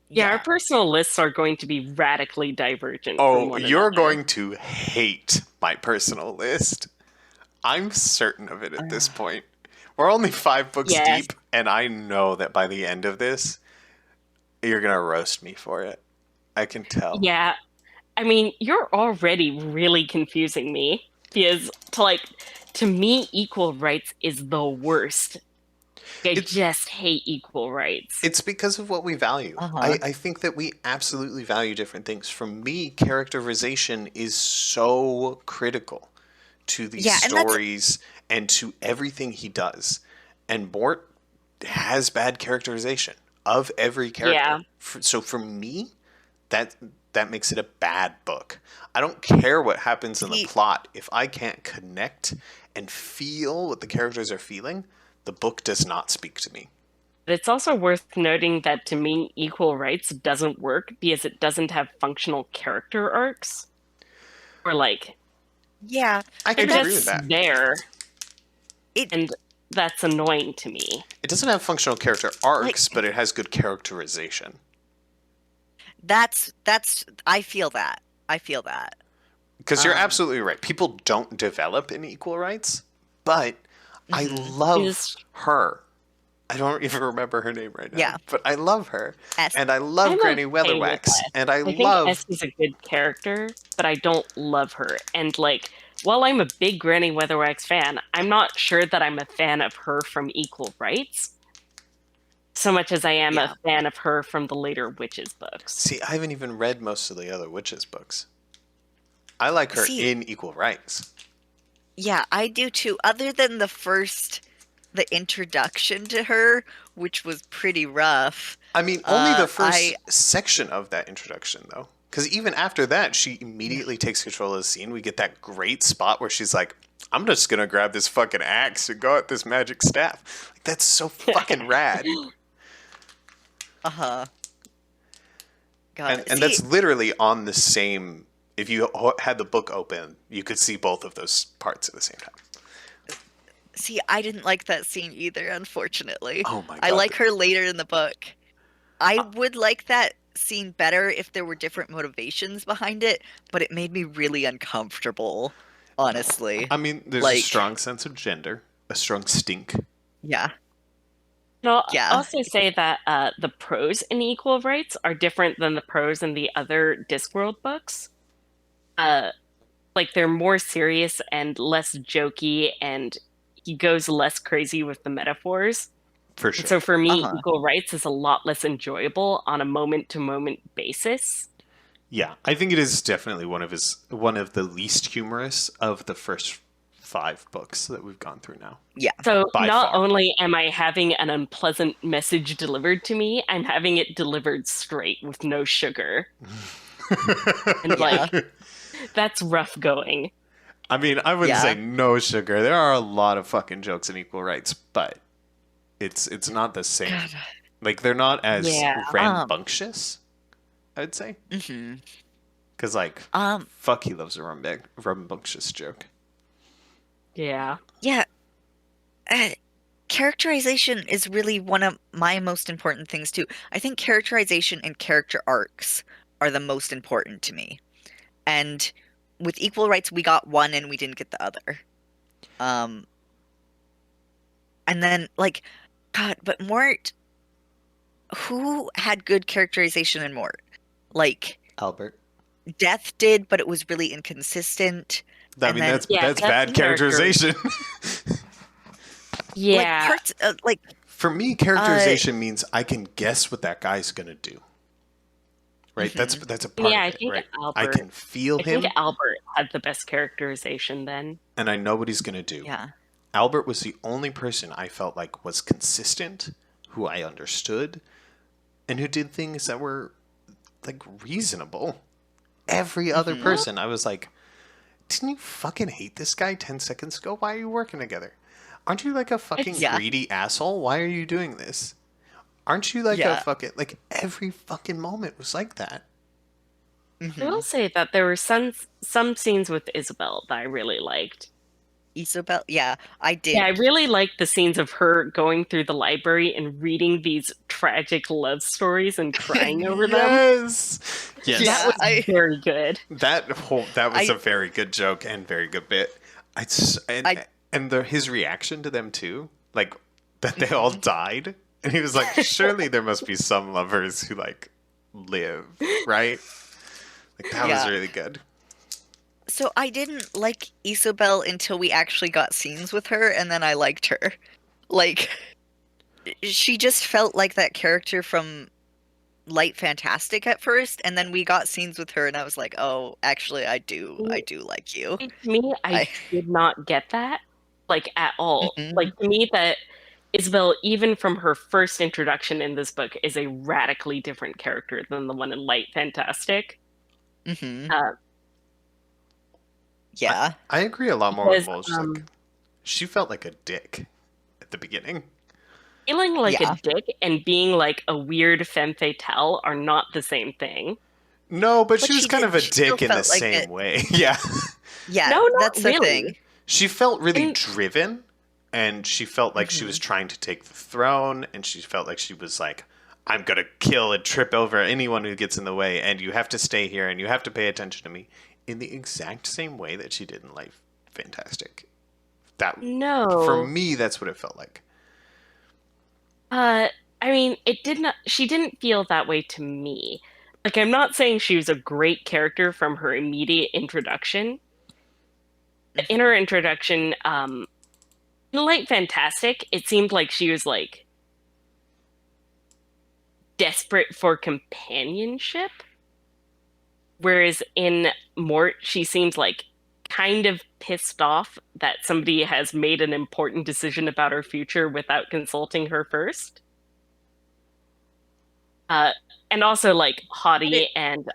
Yeah, our personal lists are going to be radically divergent from Oh, one you're another. going to hate my personal list. I'm certain of it at this point. We're only 5 books Yes. deep, and I know that by the end of this, you're going to roast me for it. I can tell. Yeah, I mean, you're already really confusing me because to me, Equal Rights is the worst. I It's- just hate Equal Rights. It's because of what we value. Uh-huh. I think that we absolutely value different things. For me, characterization is so critical to these Yeah, and that's- stories and to everything he does. And Mort has bad characterization of every character. Yeah. So for me, that makes it a bad book. I don't care what happens in the See- plot. If I can't connect and feel what the characters are feeling, the book does not speak to me. But it's also worth noting that to me, Equal Rights doesn't work because it doesn't have functional character arcs. Or Yeah, I they're can agree with just that. there, it and that's annoying to me. It doesn't have functional character arcs, but it has good characterization. that's I feel that. I feel that. Because you're Um, absolutely right. People don't develop in Equal Rights, but I love Is- her. I don't even remember her name right now. Yeah. But I love her. S. And I love I'm Granny okay with Weatherwax. that. And I I think love. S is a good character, but I don't love her. And while I'm a big Granny Weatherwax fan, I'm not sure that I'm a fan of her from Equal Rights so much as I am Yeah. a fan of her from the later Witches books. See, I haven't even read most of the other Witches books. I like her See- in Equal Rights. Yeah, I do too. Other than the introduction to her, which was pretty rough. I mean, only the first I- section of that introduction, though. Because even after that, she immediately takes control of the scene. We get that great spot where she's like, I'm just going to grab this fucking axe and go at this magic staff. Like, that's so fucking rad. Uh-huh. God. And that's literally on the same... If you had the book open, you could see both of those parts at the same time. See, I didn't like that scene either, unfortunately. Oh my I God. like her later in the book. I would like that scene better if there were different motivations behind it, but it made me really uncomfortable. honestly. I mean, there's a Like, strong sense of gender, a strong stink. yeah, And I'll yeah, also say that the prose in Equal Rights are different than the prose in the other Discworld books. Uh, like they're more serious and less jokey, and he goes less crazy with the metaphors. For And sure. so for me, uh-huh. Equal Rights is a lot less enjoyable on a moment-to-moment basis. Yeah, I think it is definitely one of the least humorous of the first 5 books that we've gone through now. Yeah, So By not far. only am I having an unpleasant message delivered to me, I'm having it delivered straight with no sugar. And yeah, like, that's rough going. I mean, I wouldn't say yeah. no sugar. There are a lot of fucking jokes in Equal Rights, but it's not the same. God. Like they're not as Yeah. rambunctious, I'd say. Hmm. Because like, Um, fuck, he loves a rambunctious joke. Yeah. yeah. Uh, Characterization is really one of my most important things too. I think characterization and character arcs are the most important to me. And with Equal Rights, we got one and we didn't get the other. Um, and then like, God, but Mort, who had good characterization in Mort? Like, Albert. Death did, but it was really inconsistent. I And mean, then Yeah, that's Death's bad character. characterization. like Yeah. parts, like For me, uh, characterization means I can guess what that guy's gonna do. Right? mhm. That's a part Yeah, of I it, think right? I Albert. can feel I think him Albert had the best characterization then. and I know what he's gonna do. Yeah. Albert was the only person I felt like was consistent, who I understood, and who did things that were like reasonable. Every other Hmm. Well, person, I was like, didn't you fucking hate this guy 10 seconds ago? Why are you working together? Aren't you like a fucking it's Yeah. greedy asshole? Why are you doing this? Aren't you like a Yeah. fucking, like every fucking moment was like that. I will Hmm. say that there were some scenes with Isabel that I really liked. Isabel, yeah, I Yeah, I did. really liked the scenes of her going through the library and reading these tragic love stories and crying over them. Yes. That Yeah, Yes. was very good. That was a I, very good joke and very good bit. I, And his reaction to them too, like that they all mhm. died, and he was like, "Surely there must be some lovers who like live, right?" Like that was Yeah. really good. So I didn't like Isabel until we actually got scenes with her, and then I liked her. Like, she just felt like that character from Light Fantastic at first, and then we got scenes with her, and I was like, oh, actually, I do like you. To me, I I, did not get that, like at all. Like hmm. to me, that Isabel, even from her first introduction in this book, is a radically different character than the one in Light Fantastic. Hmm. Uh, I Yeah. I agree a lot more with because Mulch. Like she felt like a dick at the beginning. feeling like a Yeah. dick and being like a weird femme fatale are not the same thing. No, but But she was kind of a she still dick in the felt like same it. way. Yeah. Yeah, No, that's not the really. thing. She felt really And driven, and she felt like she was Hmm. trying to take the throne, and she felt like she was like, I'm gonna kill and trip over anyone who gets in the way, and you have to stay here and you have to pay attention to me in the exact same way that she did in Life Fantastic. That for no. me, that's what it felt like. Uh, I mean, it did not, she didn't feel that way to me. Like, I'm not saying she was a great character from her immediate introduction. In her Hmm. introduction, in Light Fantastic, it seemed like she was like desperate for companionship. Whereas in Mort, she seems like kind of pissed off that somebody has made an important decision about her future without consulting her first. Uh, and also like But it, haughty and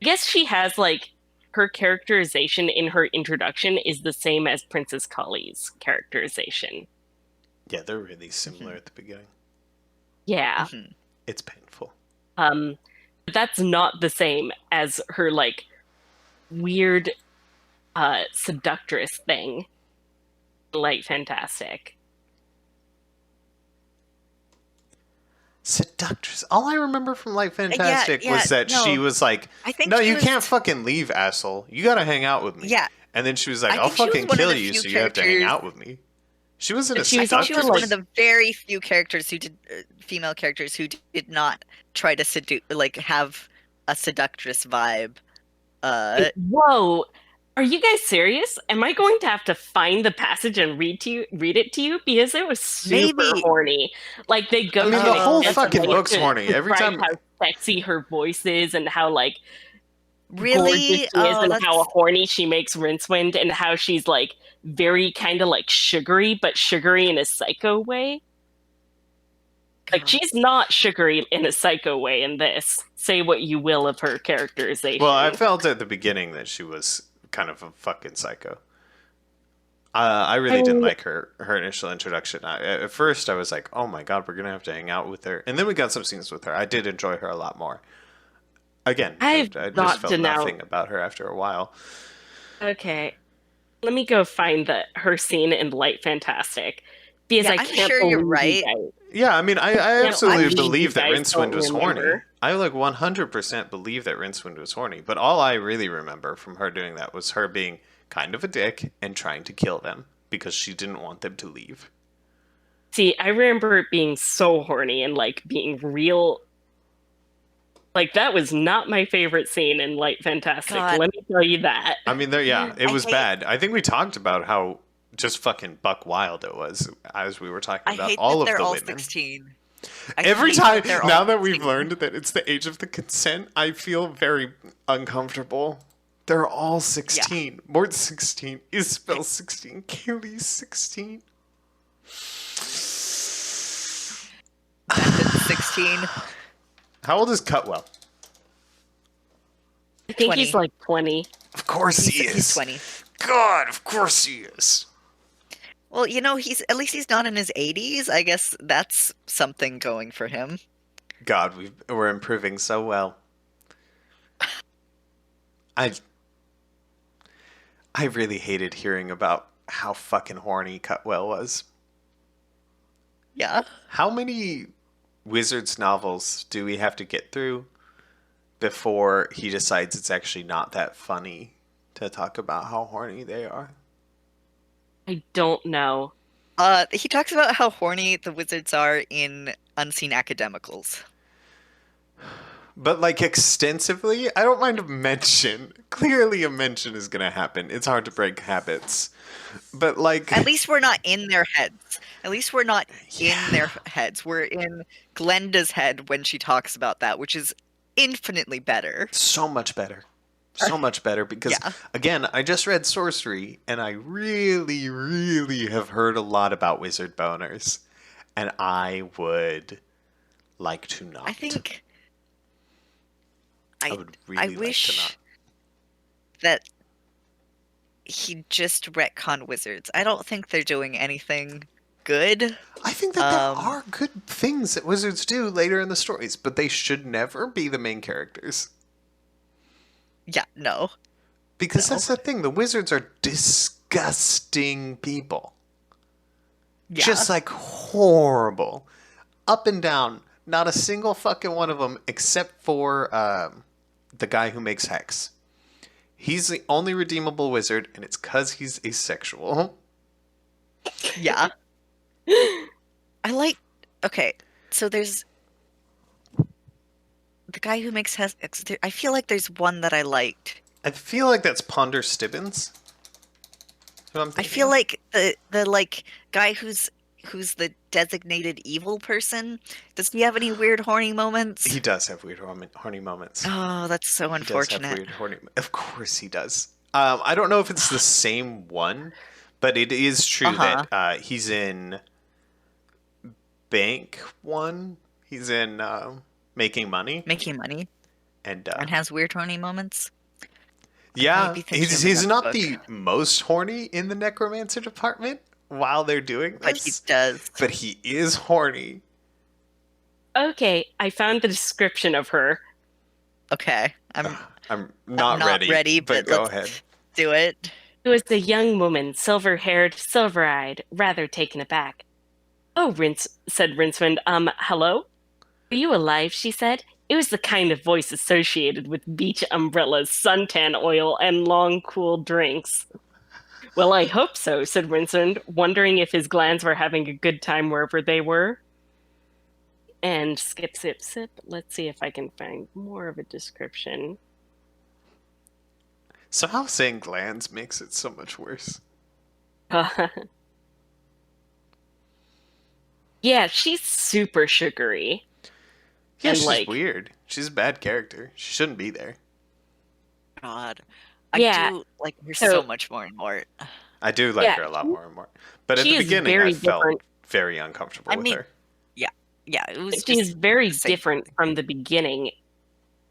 I guess she has like her characterization in her introduction is the same as Princess Kali's characterization. Yeah, they're really similar hmm. at the beginning. Yeah. Hmm. It's painful. But that's not the same as her like weird seductress thing, like Fantastic. Seductress. All I remember from Life Yeah, Fantastic was yeah, that she no. was like, I think "No, she you was, can't fucking leave, asshole. You gotta hang out with me." yeah, And then she was like, I I'll think she was fucking one of kill the you, few so you have to hang characters. out with me. She wasn't a But she I was think she was also one like, of the very few characters who did female characters who did not try to seduce, like have a seductress vibe. whoa, are you guys serious? Am I going to have to find the passage and read it to you? Because it was super Maybe. horny. Like they I go mean, to the an whole extent Let's of fucking see. like book's to horny. Every describe time. how sexy her voice is and how like gorgeous Really? she is Oh, and how that's horny she makes Rincewind and how she's like very kind of like sugary, but sugary in a psycho way. Like God. she's not sugary in a psycho way in this. Say what you will of her Well, I characterization. felt at the beginning that she was kind of a fucking psycho. I I really didn't mean, like her initial introduction. At first, I was like, "Oh my god, we're gonna have to hang out with her," and then we got some scenes with her. I did enjoy her a lot more. Again, I've I just got to felt now. nothing about her after a while. Okay, let me go find the her scene in Light Fantastic because Yeah, I I'm can't sure you're believe you right. guys. Yeah, I mean, I Can't absolutely believe you believe that guys don't Rincewind was horny. remember. I like 100% believe that Rincewind was horny, but all I really remember from her doing that was her being kind of a dick and trying to kill them because she didn't want them to leave. See, I remember it being so horny and like being real. Like that was not my favorite scene in Light Fantastic. God, Let me tell you that. I mean, there, yeah, it I was hate bad. I think we talked about how just fucking buck wild it was as we were talking I about hate all that of they're the all women. 16. I Every hate time, that they're all now that we've 16. learned that it's the age of the consent, I feel very uncomfortable. They're all Yeah, 16. Mort's 16. Isabel's 16. Kaylee's 16. Brendan's 16, How old is Cutwell? I think he's 20. like 20. Of course he He's is. 20. God, of course he is. Well, he's at least he's not in his 80s. I guess that's something going for him. God, we're improving so well. I I really hated hearing about how fucking horny Cutwell was. Yeah. How many Wizards novels do we have to get through before he decides it's actually not that funny to talk about how horny they are? I don't know. He talks about how horny the wizards are in Unseen Academicals. But like extensively, I don't mind a mention. Clearly, a mention is gonna happen. It's hard to break habits. But like, At least we're not in their heads. At least we're not in their yeah, heads. We're in Glenda's head when she talks about that, which is infinitely better. so much better. So much better because, Yeah. again, I just read Sorcery and I really, really have heard a lot about wizard boners. And I would like to I not. think I I would I really like to not. wish that he just retconned wizards. I don't think they're doing anything good. I think that there Um, are good things that wizards do later in the stories, but they should never be the main characters. yeah, no. Because No. that's the thing. The wizards are disgusting people. Yeah. Just like horrible. Up and down. Not a single fucking one of them except for the guy who makes Hex. He's the only redeemable wizard, and it's because he's asexual. Yeah. I like okay, so there's the guy who makes I feel like there's one that I liked. I feel like that's Ponder Stibbins. Who I'm I thinking feel of. like the like guy who's the designated evil person. Does he have any weird horny moments? He does have weird horny moments. Oh, that's so He does have unfortunate. weird horny. Of course he does. I don't know if it's the same one, but it is true Uh-huh. that he's in Bank One. He's in Making Money, Making money and and has weird horny moments. Might yeah, be thinking of he's another not book, the most horny in the necromancer department while they're doing but he this, does. but he is horny. Okay, I found the description of her. Okay. I'm I'm not not ready, ready, but but go let's ahead. do it. It was a young woman, silver-haired, silver-eyed, rather taken aback. Oh, said Rincewind. Hello? Are you alive? She said. It was the kind of voice associated with beach umbrellas, suntan oil, and long, cool drinks. Well, I hope so, said Winston, wondering if his glands were having a good time wherever they were. And skip, sip, sip. Let's see if I can find more of a description. Somehow saying glands makes it so much worse. Yeah, she's super sugary. Yeah, And she's like, weird. She's a bad character. She shouldn't be there. God. I yeah, do like her so so much more in Mort. I do like yeah, her a lot more and more. But at the she is beginning, I very felt different. very uncomfortable I with mean, her. yeah, yeah, it was She is just very the same. different from the beginning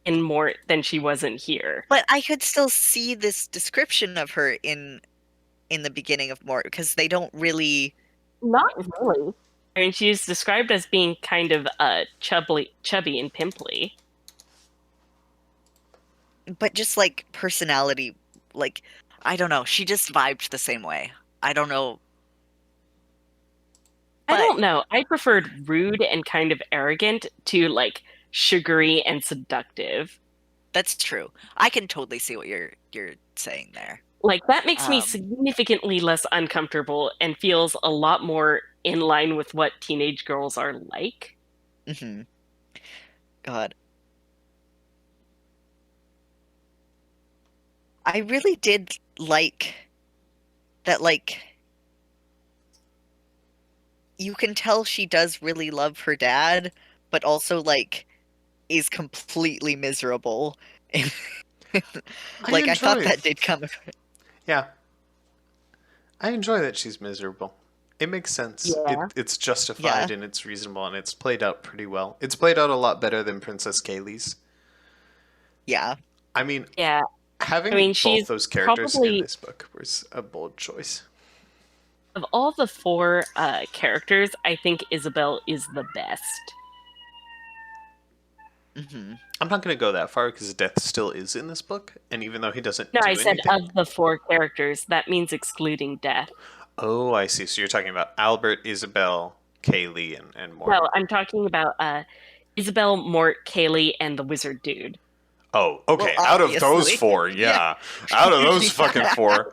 in Mort than she wasn't here. But I could still see this description of her in the beginning of Mort because they don't really, Not really. I mean, she's described as being kind of chubby and pimply. but just like personality, like I don't know, she just vibed the same way. I don't know, I but don't know. I preferred rude and kind of arrogant to like sugary and seductive. that's true. I can totally see what you're saying there. Like that makes me Um, significantly less uncomfortable and feels a lot more in line with what teenage girls are like. mhm. God, I really did like that. Like you can tell she does really love her dad, but also like is completely miserable. I Like I thought enjoy. that did come. Yeah, I enjoy that she's miserable. It makes sense. Yeah. It's Yeah, justified and it's reasonable and it's played out pretty well. It's played out a lot better than Princess Kaylee's. yeah. I mean, Yeah. I having mean, both she's those characters in probably, this book was a bold choice. of all the four characters, I think Isabel is the best. Hmm. I'm not going to go that far because Death still is in this book, and even though he doesn't No, I do said anything. of the four characters. That means excluding Death. Oh, I see. So you're talking about Albert, Isabel, Kaylee, and Mort. No, I'm talking about Isabel, Mort, Kaylee, and the wizard dude. Oh, Well, okay. Out of those obviously. four, Yeah. yeah. Out of those fucking four.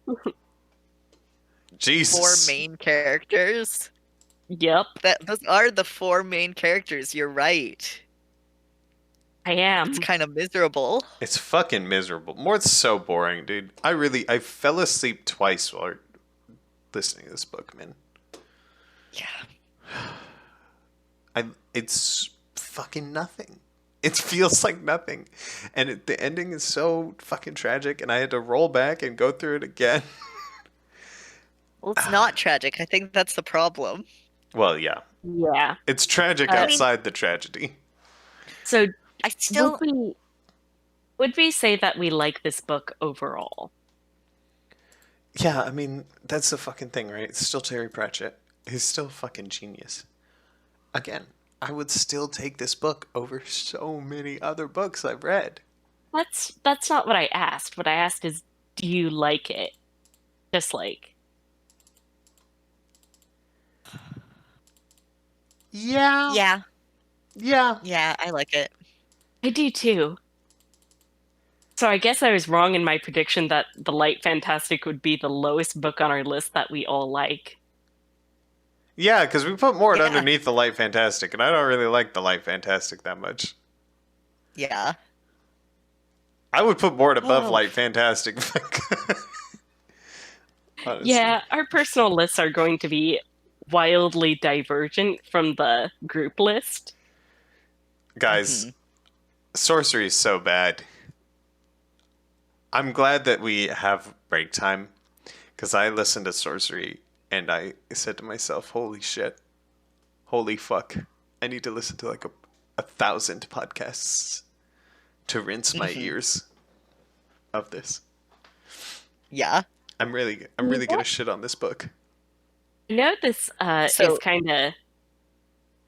Four Jesus. main characters. Yep, That those are the four main characters. You're right. I It's am. kind of miserable. It's fucking miserable. Mort's so boring, dude. I fell asleep twice while listening to this book, man. Yeah. It's fucking nothing. It feels like nothing. And the ending is so fucking tragic, and I had to roll back and go through it again. Well, it's not tragic. I think that's the problem. Well, yeah. Yeah. It's tragic Uh, I mean, outside the tragedy. so I would still, we say that we like this book overall? Yeah, I mean, that's the fucking thing, right? It's still Terry Pratchett. He's still a fucking genius. Again, I would still take this book over so many other books I've read. That's not what I asked. What I asked is, do you like it? Just like Yeah, yeah, yeah. yeah, I like it. I do too. So I guess I was wrong in my prediction that The Light Fantastic would be the lowest book on our list that we all like. Yeah, because we put Mort Yeah, underneath the Light Fantastic, and I don't really like the Light Fantastic that much. yeah. I would put Mort above Oh, Light Fantastic. Honestly. Yeah, our personal lists are going to be wildly divergent from the group list. Guys, hmm. sorcery is so bad. I'm glad that we have break time because I listened to sorcery and I said to myself, holy shit, holy fuck. I need to listen to like a thousand podcasts to rinse my Hmm. ears of this. Yeah. I'm really gonna shit on this book. I know this is So, kind of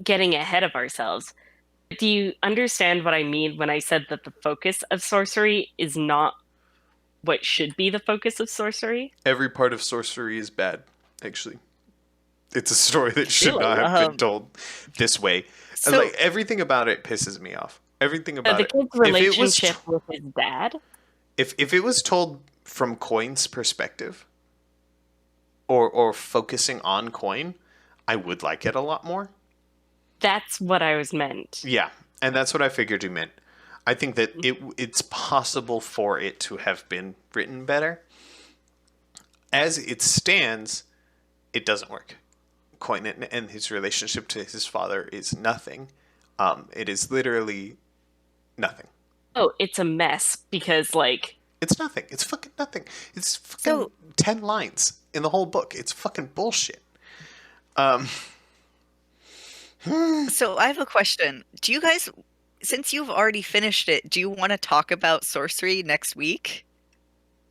getting ahead of ourselves. Do you understand what I mean when I said that the focus of sorcery is not what should be the focus of sorcery? Every part of sorcery is bad, actually. It's a story that should not Really? have been told this way. so Like everything about it pisses me off. Everything So about the it. kid's If it was relationship with his dad? if it was told from Coin's perspective, or focusing on Coin, I would like it a lot more. That's what I was meant. Yeah, and that's what I figured you meant. I think that it's possible for it to have been written better. As it stands, it doesn't work. Coin and his relationship to his father is nothing. It is literally nothing. Oh, it's a mess because, like, It's nothing. It's fucking nothing. It's fucking So 10 lines in the whole book. It's fucking bullshit. Um, So I have a question. Do you guys, since you've already finished it, do you want to talk about sorcery next week?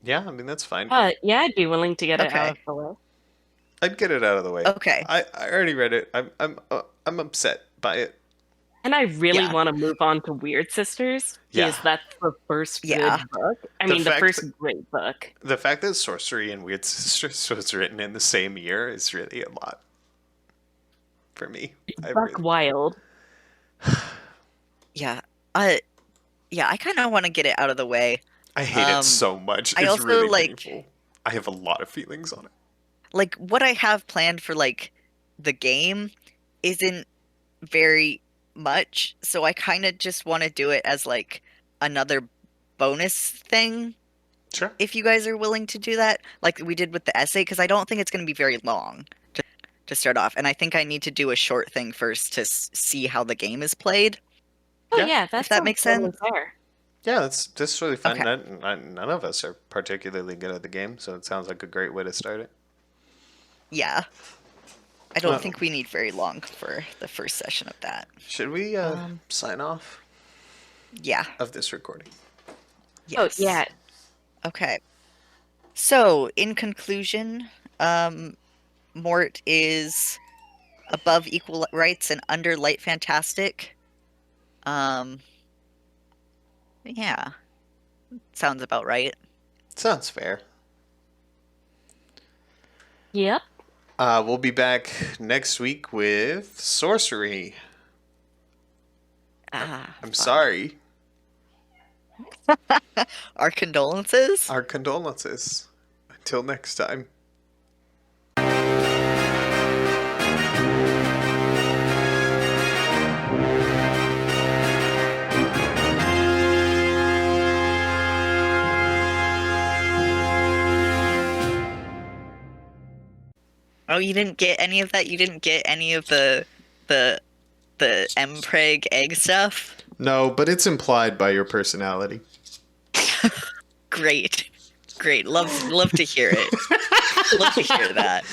yeah, I mean, that's fine. yeah, I'd be willing to get it out Okay. of the way. I'd get it out of the way. Okay. I already read it. I'm upset by it. And I really Yeah. want to move on to Weird Sisters Yeah. because that's the first Yeah. good book. I The mean, the fact first that- great book. The fact that Sorcery and Weird Sisters was written in the same year is really a lot for me. Buck Wild. Yeah. Yeah, I kind of want to get it out of the way. I hate it Um, so much. I It's also, really like- painful. I have a lot of feelings on it. Like what I have planned for like the game isn't very much, so I kind of just want to do it as like another bonus thing Sure. if you guys are willing to do that, like we did with the essay, because I don't think it's going to be very long to start off, and I think I need to do a short thing first to see how the game is played. Oh Yeah, yeah, if that makes sense. Fair. Yeah, that's really fun. Okay. None of us are particularly good at the game, so it sounds like a great way to start it. Yeah. I don't Well- think we need very long for the first session of that. Should we sign off Yeah. of this recording? Yes. Oh yeah. Okay. So, in conclusion, Mort is above equal rights and under light fantastic. Yeah. Sounds about right. Sounds fair. Yep. We'll be back next week with Sorcery. Ah, I'm fun. sorry. Our condolences? Our condolences. Until next time. Oh, you didn't get any of that? You didn't get any of the Mpreg egg stuff? No, but it's implied by your personality. Great. Great. Love to hear it. Love to hear that.